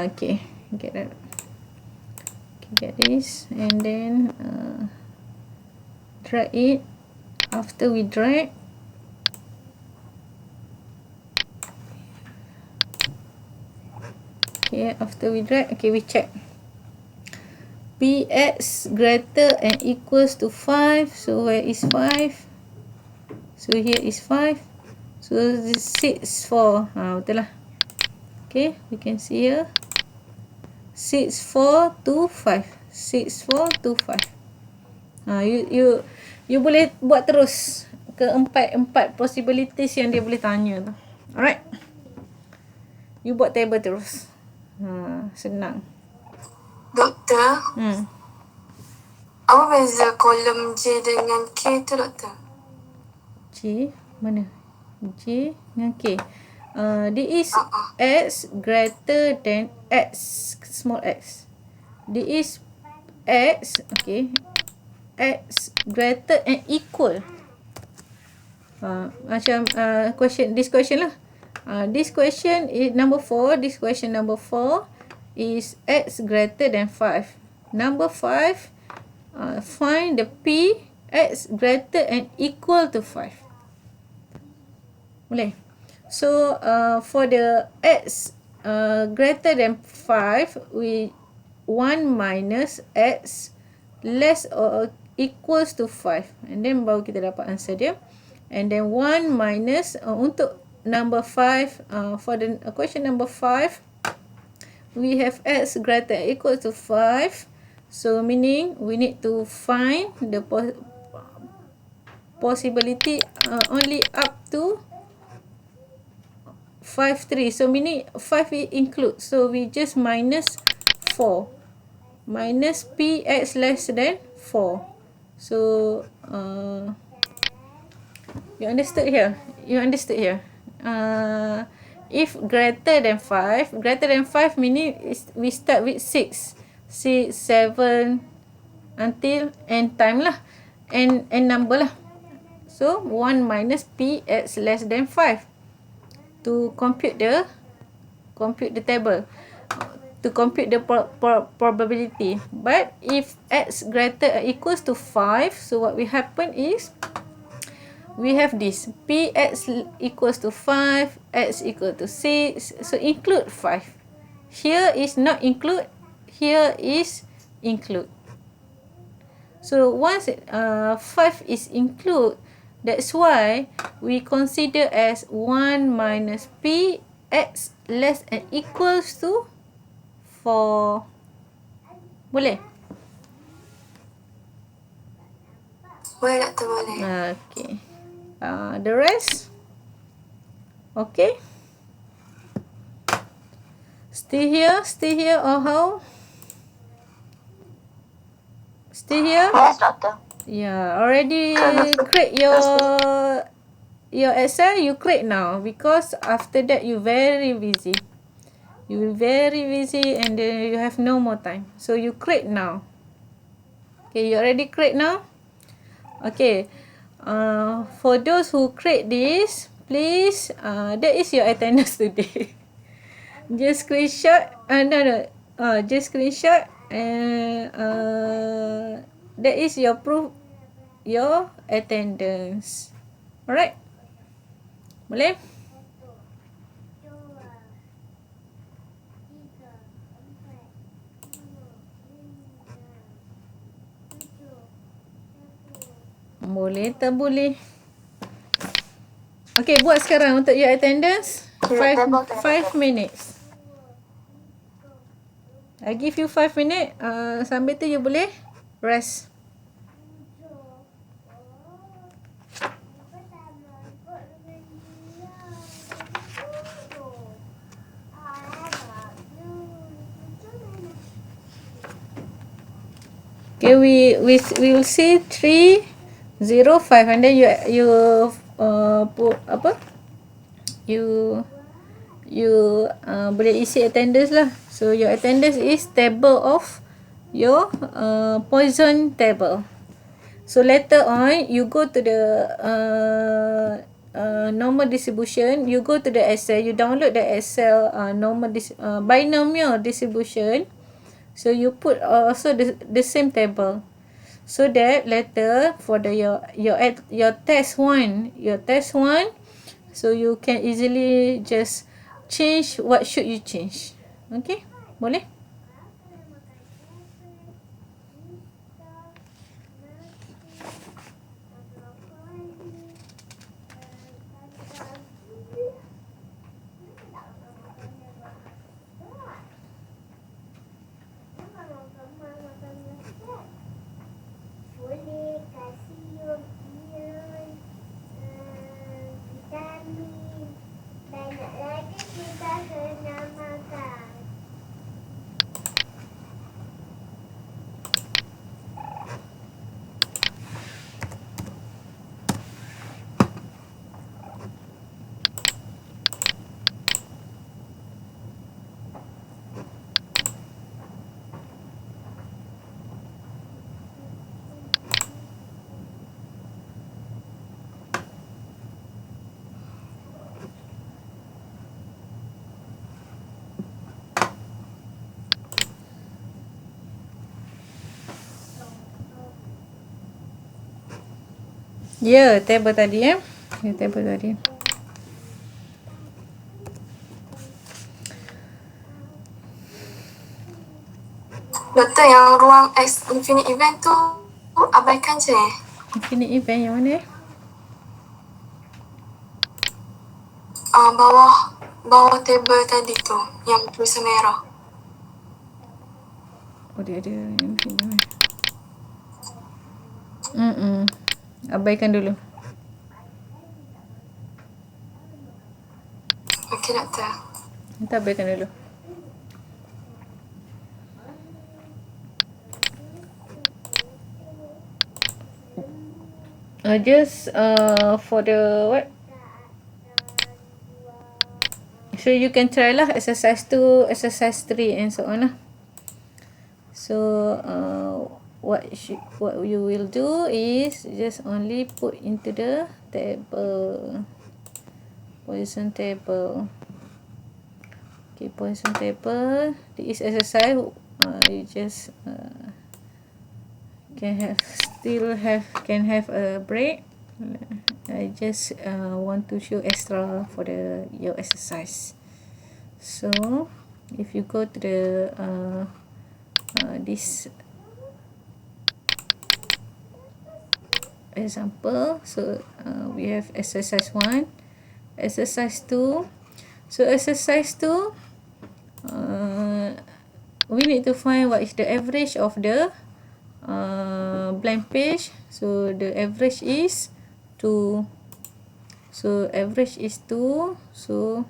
Okay, get that. Get this, and then drag it. After we drag, we check. Px greater and equals to 5. So where is 5? So here is 5. So this 6, 4. Betul lah. Okay, we can see here. 6, 4, 2, 5. 6, 4, 2, 5. You boleh buat terus ke empat possibilities yang dia boleh tanya tu. Alright. You buat table terus. Senang. Doktor, apa beza kolom J dengan K tu, doktor? J mana? J dengan K. This is x greater than x, small x. This is x, okay, x greater and equal. Macam this question lah. This question is number 4. This question number 4 is x greater than 5. Number 5, find the p x greater and equal to 5. Boleh? So for the x greater than 5, we 1 minus x less or equals to 5, and then baru kita dapat answer dia. And then 1 minus untuk number 5, for the question number 5, we have x greater than equal to 5. So meaning we need to find the possibility only up to 5, 3. So meaning 5 it include. So we just minus 4. Minus px less than 4. So you understood here? If greater than 5 meaning we start with 6, 7 until n time lah, n number lah. So 1 minus px less than 5 to compute the table, to compute the probability. But if x greater or equals to 5, so what will happen is we have this px equals to 5, x equal to 6. So include 5. Here is not include, here is include. So once 5 is include, that's why we consider as 1 minus p x less and equals to 4. Boleh? Boleh, doktor, boleh. Okay. The rest? Okay. Stay here or how? Stay here? Yes, doctor. Yeah, already create your Excel, you create now, because after that you very busy. You very busy and then you have no more time. So you create now. Okay, you already create now? Okay. For those who create this, please, that is your attendance today. Just screenshot. Just screenshot and that is your proof, your attendance. Alright? Boleh? Boleh tak boleh? Okay, buat sekarang untuk your attendance. 5 minutes. I give you 5 minutes. Sambil tu you boleh rest. Okay, we will see 3 0 5, and then you put apa, you boleh isi attendance lah. So your attendance is table of your Poisson table. So later on you go to the normal distribution, you go to the Excel, you download the Excel binomial distribution. So you put also the same table, so that later for your test one, so you can easily just change what should you change. Okay, boleh? Ya, table tadi ya. Ya, table tadi. Doktor, yang ruang X infinite event tu abaikan je. Infinite event yang mana? Bawah table tadi tu, yang tulisan merah. Oh, dia ada infinite event. Abaikan dulu. Okey, doktor. Kita abaikan dulu. Just for the what? So you can try lah exercise 2, exercise 3 and so on lah. So what you will do is just only put into the table, Poisson table. Okay, Poisson table. This exercise you just can have a break. I just want to show extra for your exercise. So if you go to the this example, so we have exercise 1, exercise 2. So exercise 2, we need to find what is the average of the blank page. So the average is 2. So average is 2. So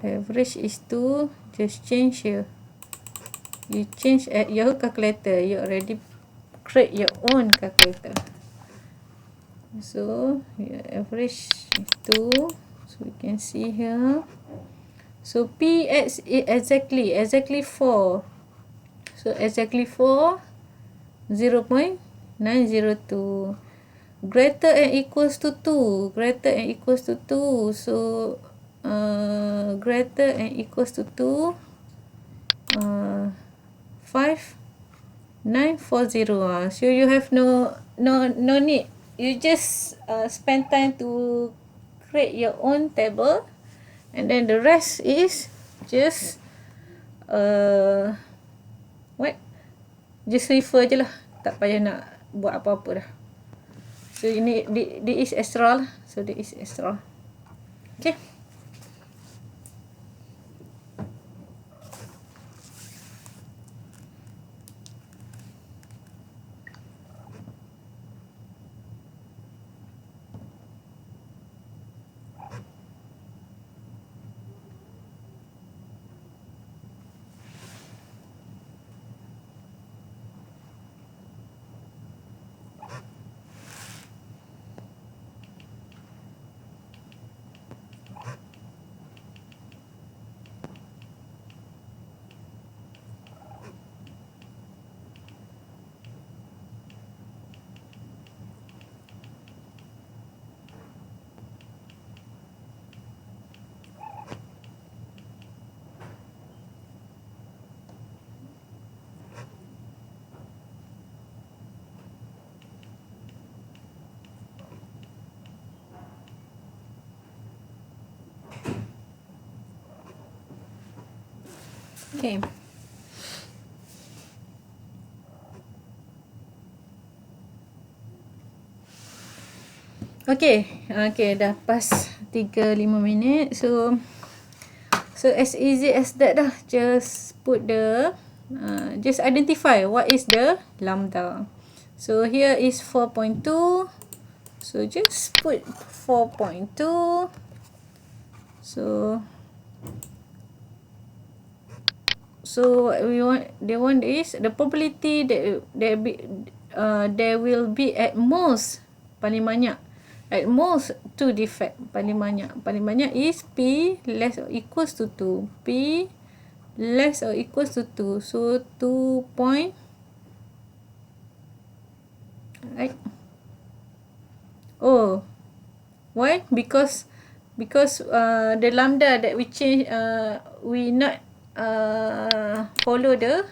average is 2. Just change here. You change at your calculator. You already create your own calculator. So your average is 2. So we can see here. So Px is exactly 4. So exactly 4, 0.902. Greater and equals to 2. Greater and equals to 2. So greater and equals to 2. 5940. So you have no need. You just spend time to create your own table, and then the rest is just what? Just refer je lah. Tak payah nak buat apa-apa dah. So ini this is extra lah. So this is extra. Okay. Okay. Okay, okay, dah pas 3-5 minit. So as easy as that dah. Just put the just identify what is the lambda. So here is 4.2. So just put 4.2. So what we want, they want is the probability that there will be at most, paling banyak, at most 2 defect, paling banyak is P less or equals to 2, P less or equals to 2, so 2 point, right? Oh, why? Because the lambda that we change, we not follow the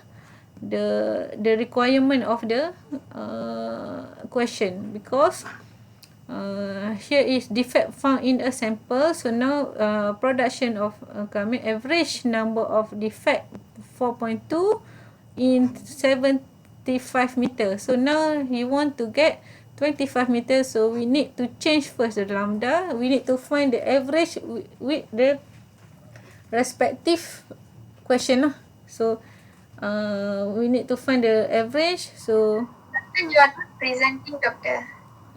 requirement of the question, because here is defect found in a sample. So now production of average number of defect 4.2 in 75 meters. So now you want to get 25 meters, so we need to change first the lambda. We need to find the average with the respective question lah. So we need to find the average. So You are not presenting, doctor.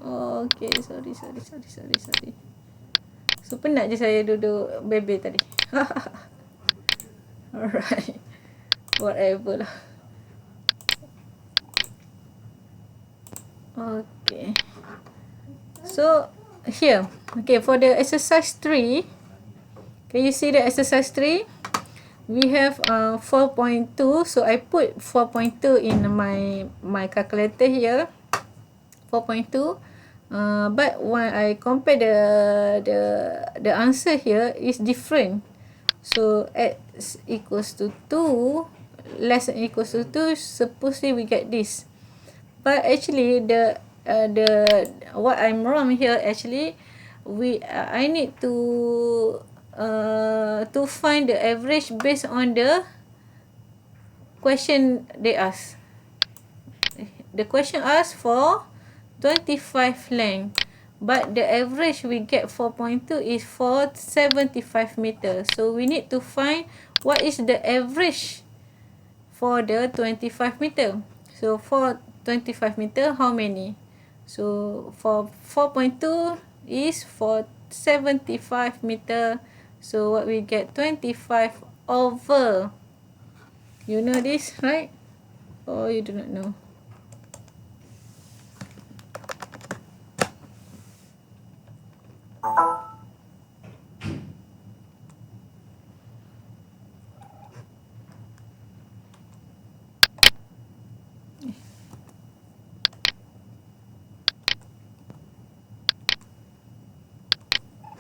oh, okay, sorry. So penat je saya duduk bebe tadi. Alright, whatever lah. Okay, so here, okay, for the exercise 3, can you see the exercise 3? We have 4.2, so I put 4.2 in my calculator here, 4.2. But when I compare the answer here is different. So x equals to 2, less than equals to 2, supposedly we get this. But actually the what I'm wrong here, actually I need to find the average based on the question they ask. The question asked for 25 length, but the average we get 4.2 is for 75 meters. So we need to find what is the average for the 25 meter. So for 25 meter, how many? So for 4.2 is for 75 meter. So what we get, 25 over, you know this, right? Or you do not know?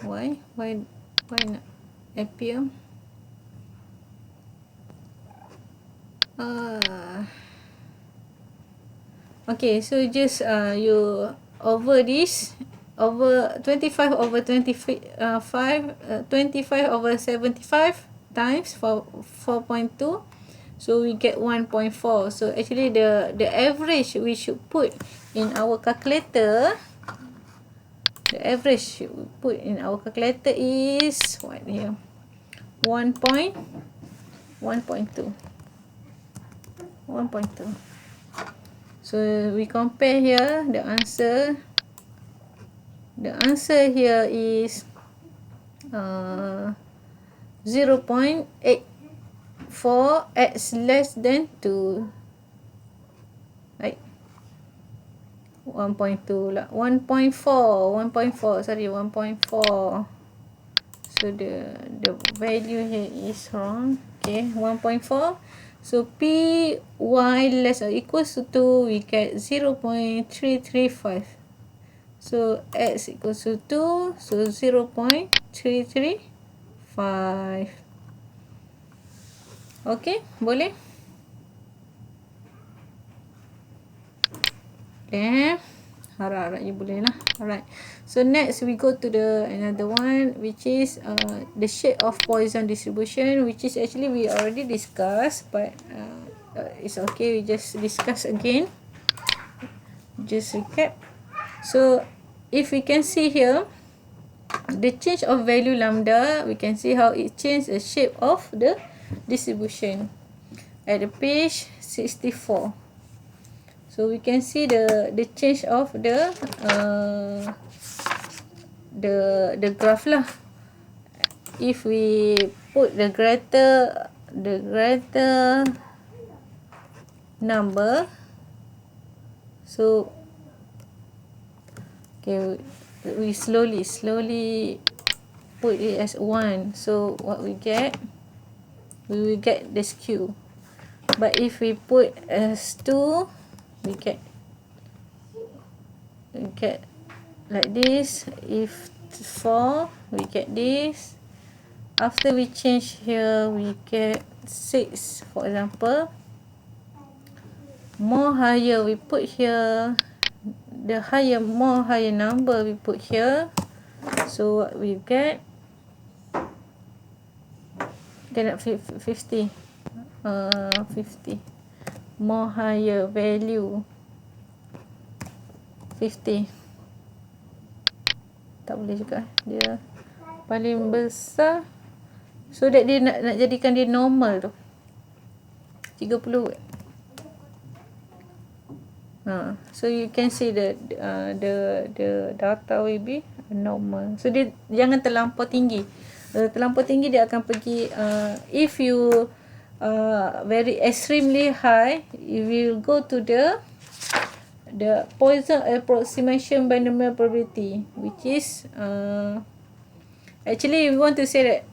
Why not appear? Okay, so just you over this, over 25 over 25, 25 over 75 times for 4.2, so we get 1.4. So actually the average we should put in our calculator, the average we put in our calculator is what here, 1.2. 1.2. So we compare here the answer. The answer here is 0.84 x less than 2. Right? 1.2 lah. 1.4. Sorry, 1.4. So the value here is wrong. Okay, 1.4. So P y less or equals to 2, we get 0.335. So x equals to 2, so 0.335. Okay, boleh? Then Harap-harap you boleh lah. Alright. So next we go to the another one, which is the shape of Poisson distribution, which is actually we already discussed, but it's okay, we just discuss again. Just recap. So if we can see here, the change of value lambda, we can see how it changed the shape of the distribution at the page 64. So we can see the change of the graph lah. If we put the greater number, so okay, we slowly put it as 1. So what we get, we will get the skew. But if we put as 2, we get like this. If 4, we get this. After we change here, we get 6, for example. More higher we put here, the more higher number we put here. So what we get 50. 50. More higher value 50. Tak boleh juga, dia paling besar, so that dia nak jadikan dia normal tu 30. So you can see the data will be normal. So dia jangan terlampau tinggi. Terlampau tinggi dia akan pergi, if you very extremely high, you will go to the Poisson approximation binomial probability, which is actually we want to say that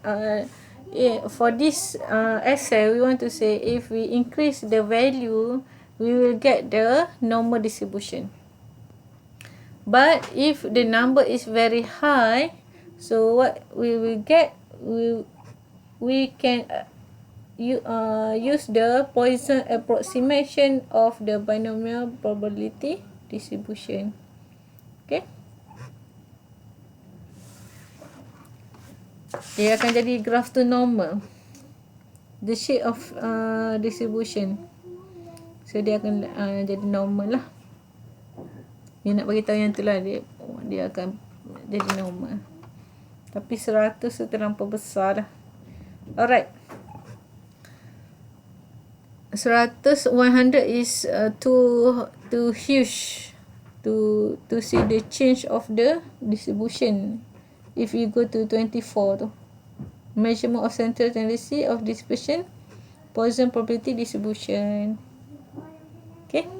for this essay, we want to say if we increase the value, we will get the normal distribution. But if the number is very high, so what we will get, we can use the Poisson approximation of the binomial probability distribution. Okay, dia akan jadi graph to normal, the shape of distribution. So dia akan jadi normal lah. Dia nak bagi tahu yang tu lah, dia akan jadi normal. Tapi 100 tu terlampau besar dah. Alright, 100 is too huge to see the change of the distribution. If you go to 24 tu, measurement of central tendency of distribution, Poisson probability distribution. Okay,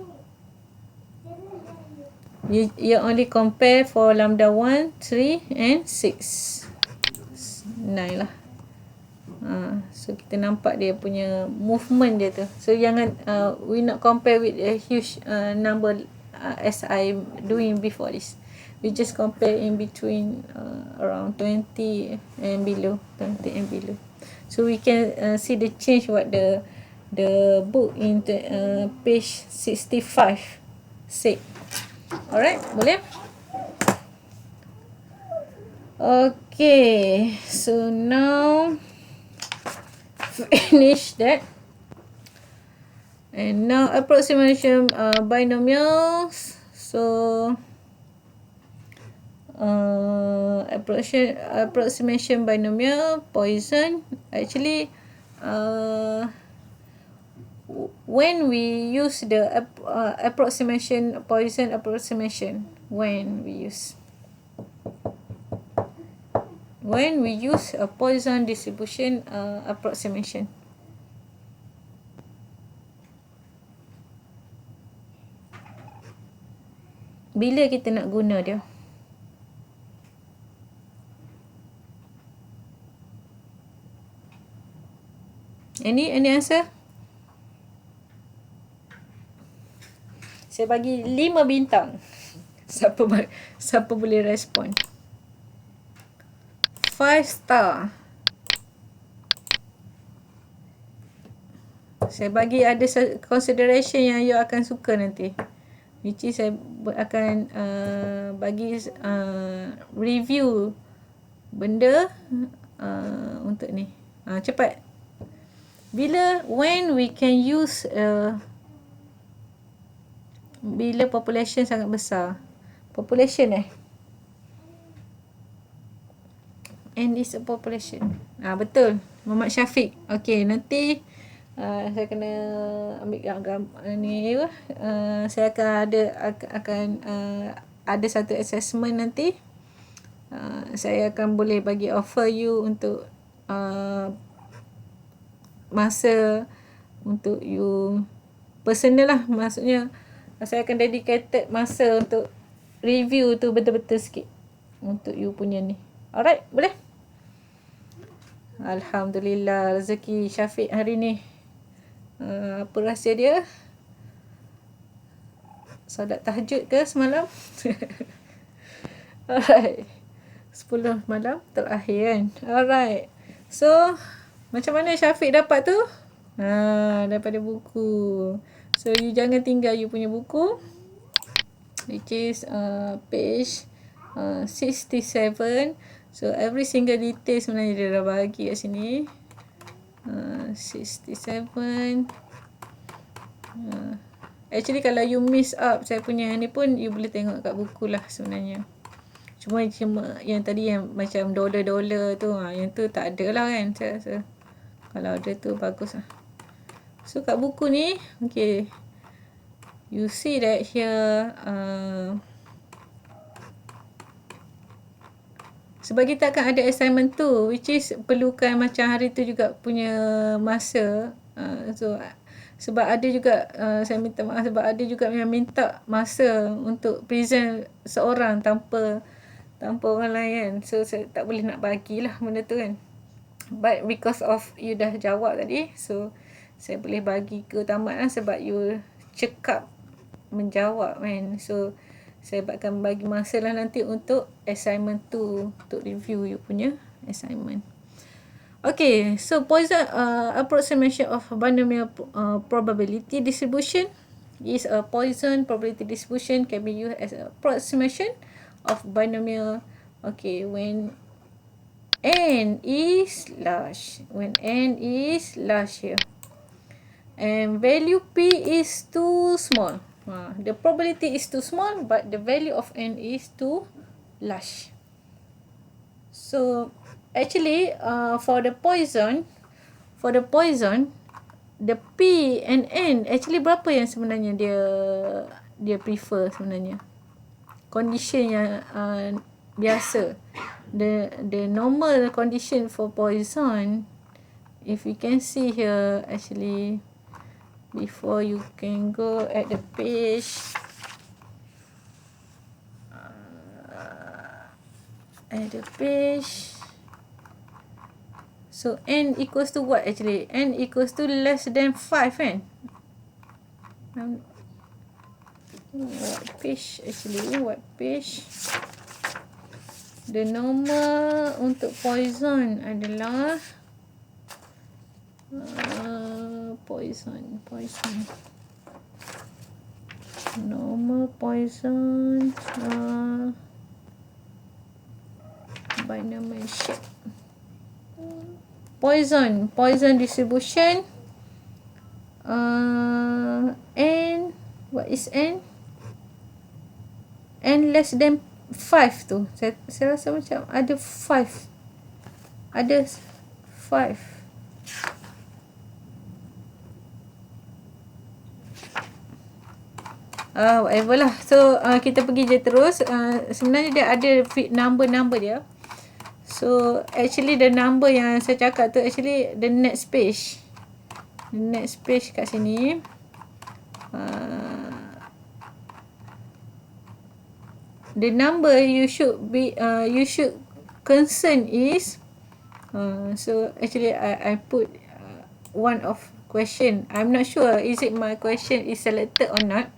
you only compare for lambda 1, 3 and 6, 9 lah. So kita nampak dia punya movement dia tu. So jangan we not compare with a huge number as I doing before this. We just compare in between around 20 and below, 20 and below. So we can see the change what the book in page 65 said. Alright, boleh? Okay, so now finish that, and now approximation binomials. So approximation binomial Poisson, actually when we use the approximation Poisson approximation, when we use a Poisson distribution approximation. Bila kita nak guna dia? Any answer? Saya bagi 5 bintang. Siapa boleh respon? 5 star. Saya bagi ada consideration yang you akan suka nanti. which is saya akan bagi review benda untuk ni. Cepat. When we can use bila population sangat besar. Population and is a population. Betul. Muhammad Syafiq. Okey, nanti saya kena ambil gambar ni. Saya akan ada satu assessment nanti. Saya akan boleh bagi offer you untuk masa untuk you personal lah, maksudnya saya akan dedicated masa untuk review tu betul-betul sikit untuk you punya ni. Alright, boleh? Alhamdulillah, rezeki Syafiq hari ni. Apa rahsia dia? Solat tahajud ke semalam? Alright. 10 malam terakhir kan. Alright. So, macam mana Syafiq dapat tu? Daripada buku. So, you jangan tinggal you punya buku. Which is page 67. So, every single detail sebenarnya dia dah bagi kat sini. 67. Actually, kalau you miss up saya punya ni pun, you boleh tengok kat buku lah sebenarnya. Cuma yang tadi yang macam dolar-dolar tu, yang tu tak ada lah kan. Saya rasa. Kalau ada tu bagus lah. So kat buku ni, okay, you see that here, sebab kita akan ada assignment tu, which is perlukan macam hari tu juga punya masa. So sebab ada juga, saya minta maaf sebab ada juga yang minta masa untuk present seorang tanpa orang lain kan. So saya tak boleh nak bagilah benda tu kan. But because of you dah jawab tadi, so saya boleh bagi keutamaan lah sebab you cekap menjawab kan. So saya akan bagi masa lah nanti untuk assignment tu, untuk review you punya assignment. Okay, so Poisson approximation of binomial probability distribution is a Poisson probability distribution can be used as an approximation of binomial. Okay, when n is large, here, and value p is too small. The probability is too small, but the value of n is too large. So actually, for the Poisson, the p and n actually berapa yang sebenarnya dia prefer sebenarnya? Condition yang biasa. The normal condition for Poisson, if you can see here, actually, before you can go at the page, so n equals to what actually? N equals to less than 5 kan? What page? The normal untuk Poisson adalah Poisson. Normal Poisson binomial shape. Poisson distribution. N, what is N? N less than 5 tu. Saya rasa macam ada 5. Ada 5. Whatever lah. So kita pergi je terus. Sebenarnya dia ada number dia. So actually the number yang saya cakap tu actually the next page. Kat sini. The number you should concern is so actually I put one of question. I'm not sure is it my question is selected or not.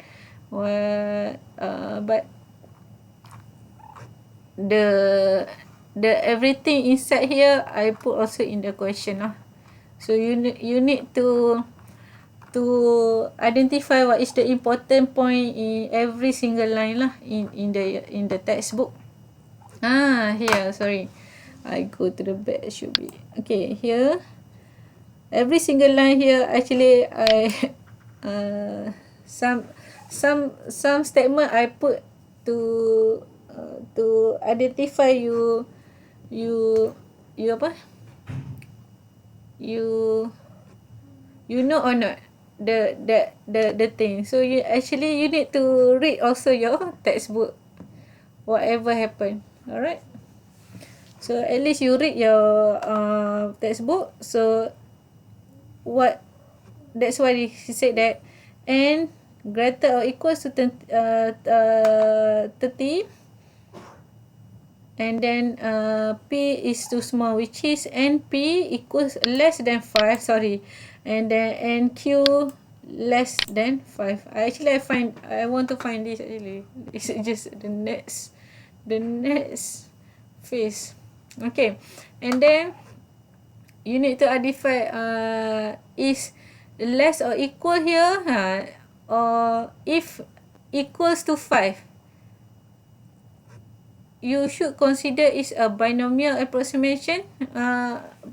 But the everything inside here I put also in the question lah. So you need to to identify what is the important point in every single line lah in the textbook. Here, sorry, I go to the back. Should be okay. Here, every single line here, actually I some statement I put to identify you apa, you know or not the thing. So you actually you need to read also your textbook, whatever happen. Alright, so at least you read your textbook. So what, that's why he said that n greater or equals to 30, and then p is too small, which is np equals less than 5, sorry, and then nq less than 5. I want to find this actually. It's just the next phase. Okay, and then you need to identify is less or equal here, or if equals to 5, you should consider is a binomial approximation,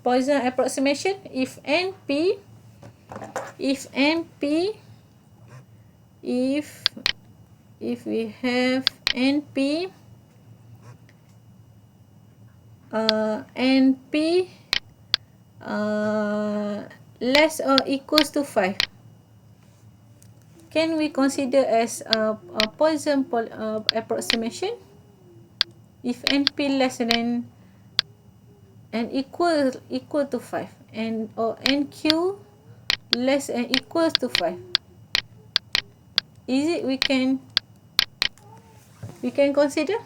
Poisson approximation. If np if we have np less or equals to 5, can we consider as a Poisson approximation? If np less than and equal to 5, and or nq less and equals to 5, is it we can consider?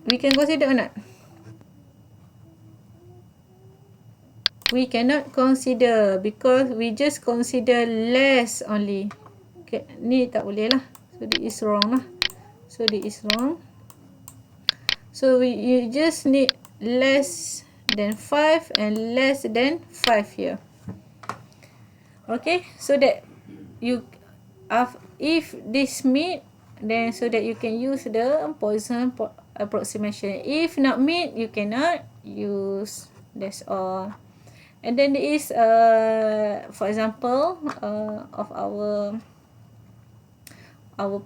We can consider or not? We cannot consider because we just consider less only. Okay, ni tak boleh lah. So this is wrong lah. So you just need less than 5 and less than 5 here. Okay, so that you if this meet, then so that you can use the Poisson approximation. If not meet, you cannot use. That's all. And then there is for example of our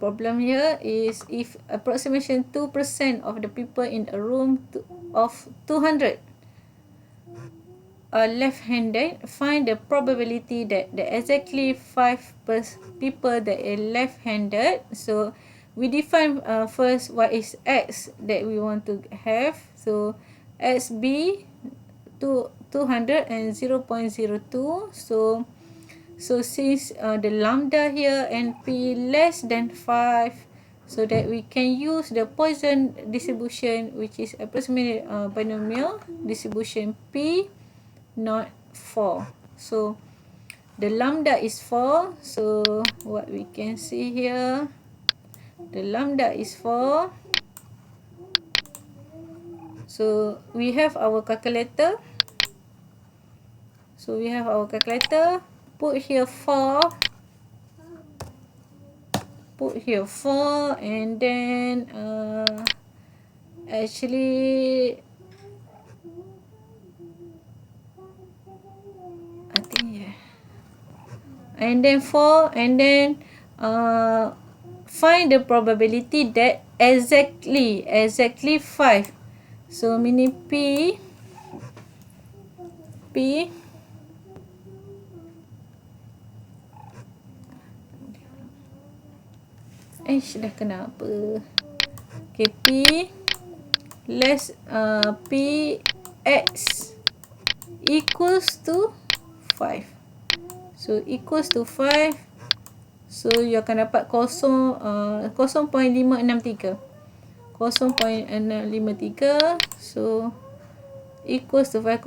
problem here is if approximation 2% of the people in a room of 200 are left-handed, find the probability that the exactly 5 people that are left-handed. So we define first what is x that we want to have. So xb 200 and 0.02. So since the lambda here and p less than 5, so that we can use the Poisson distribution, which is approximately binomial distribution p not 4. So the lambda is 4. So what we can see here, the lambda is 4. So we have our calculator. Put here 4. And then actually I think, yeah. And then 4, and then find the probability that exactly 5. So meaning P dah kenapa? Okay, P less P x equals to 5. So equals to 5. So you akan dapat 0.563. So equals to 5,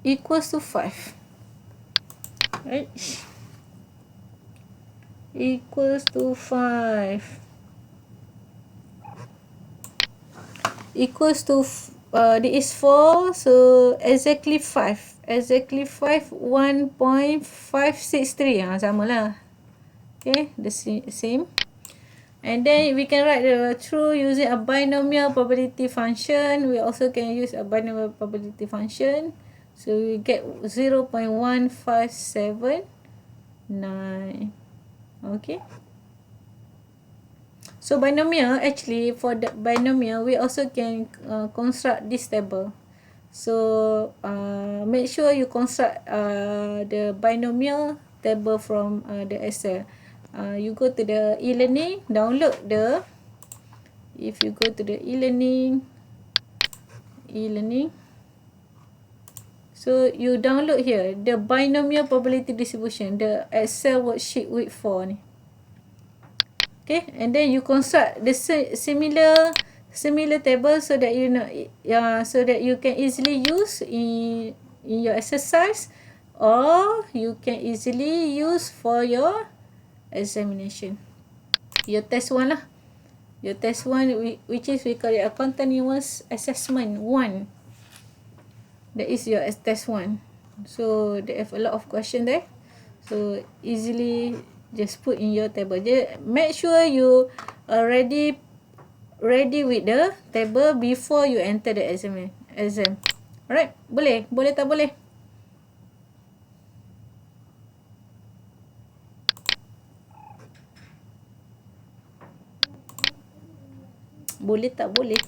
equals to 5. Right? Equals to 5. Equals to this is 4, so exactly 5. Exactly 5, 1.563. Sama lah. Okay, the same. And then we can write the true using a binomial probability function. We also can use a binomial probability function. So we get 0.1579. Okay. So binomial, actually for the binomial, we also can construct this table. So make sure you construct the binomial table from the Excel. You go to the e-learning, download if you go to the e-learning, so you download here the binomial probability distribution, the Excel worksheet week 4 ni. Okay, and then you construct the similar table so that you know, so that you can easily use in your exercise, or you can easily use for your examination, your test 1 lah. Your test 1, which is we call it a continuous assessment 1. That is your test 1. So they have a lot of question there. So easily just put in your table. Make sure you are ready with the table before you enter the exam. Alright, boleh tak boleh? Boleh tak boleh?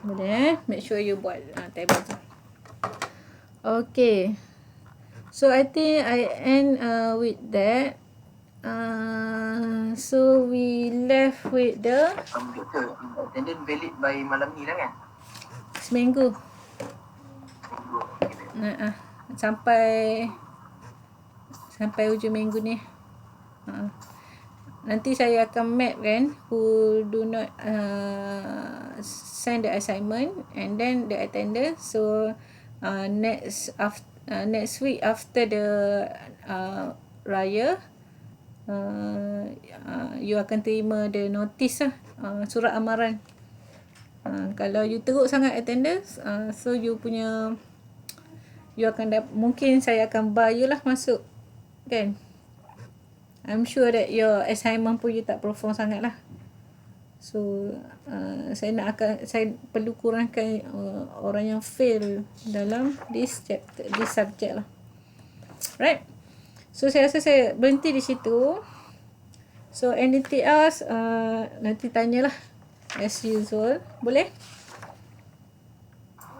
Boleh. Make sure you buat table tu. Okay. So I think I end with that. So we left with the Doktor, attendance valid by malam ni lah kan? seminggu. Sampai hujung minggu ni. Nanti saya akan map kan who do not send the assignment, and then the attendance. So next week after the raya, you akan terima the notice lah, surat amaran. Kalau you teruk sangat attendance, so you akan mungkin saya akan bayar lah masuk kan. I'm sure that your assignment pun you tak perform sangat lah. So saya perlu kurangkan orang yang fail dalam this subject lah. Right. So saya rasa saya berhenti di situ. So anything else nanti tanyalah as usual. Boleh?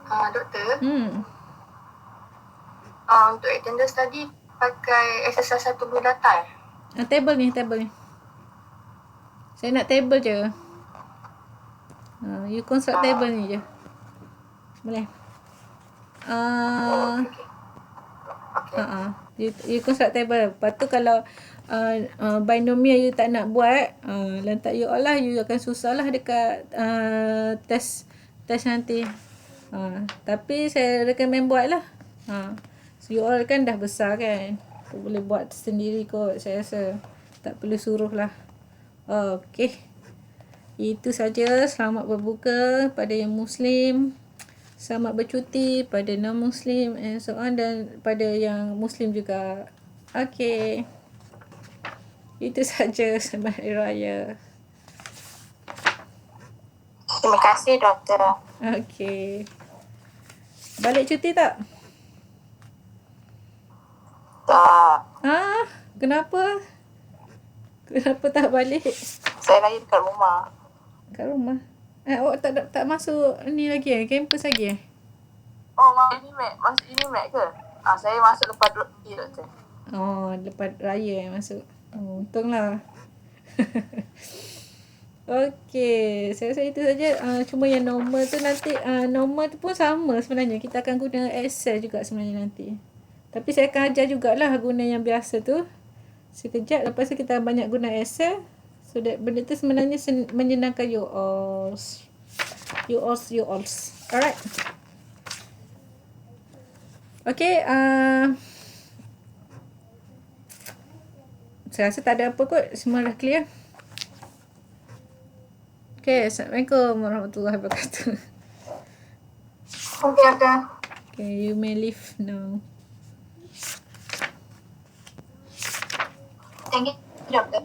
Doktor. Untuk attendance tadi pakai exercise 1 bulatan. Table ni. Saya nak table je. You construct table ni je. Boleh? You construct table. Lepas tu kalau binomial you tak nak buat, lantak you all lah, you akan susah lah dekat test nanti. Tapi saya recommend buat lah. So you all kan dah besar kan, boleh buat sendiri kot. Saya rasa tak perlu suruh lah. Okay, itu saja. Selamat berbuka pada yang Muslim, selamat bercuti pada non-Muslim and so on, dan pada yang Muslim juga. Okay, itu saja. Selamat Hari Raya. Terima kasih doktor. Okay, balik cuti tak? Tak. Kenapa? Kenapa tak balik? Saya lahir kat rumah. Kat rumah? Awak tak masuk ni lagi campus lagi Oh, masuk Unimed ke? Saya masuk lepas raya doktor. Lepas raya masuk. Untunglah. Okey, saya rasa itu saja. Cuma yang normal tu nanti, normal tu pun sama sebenarnya. Kita akan guna Excel juga sebenarnya nanti. Tapi saya akan ajar jugalah guna yang biasa tu sekejap. Lepas tu kita banyak guna Excel, so that benda tu sebenarnya menyenangkan you all. You all. Alright. Okay, saya rasa tak ada apa kot. Semua dah clear. Okay, Assalamualaikum warahmatullahi wabarakatuh. Okay, Akak. Okay, you may leave now. Thank you, Doktor.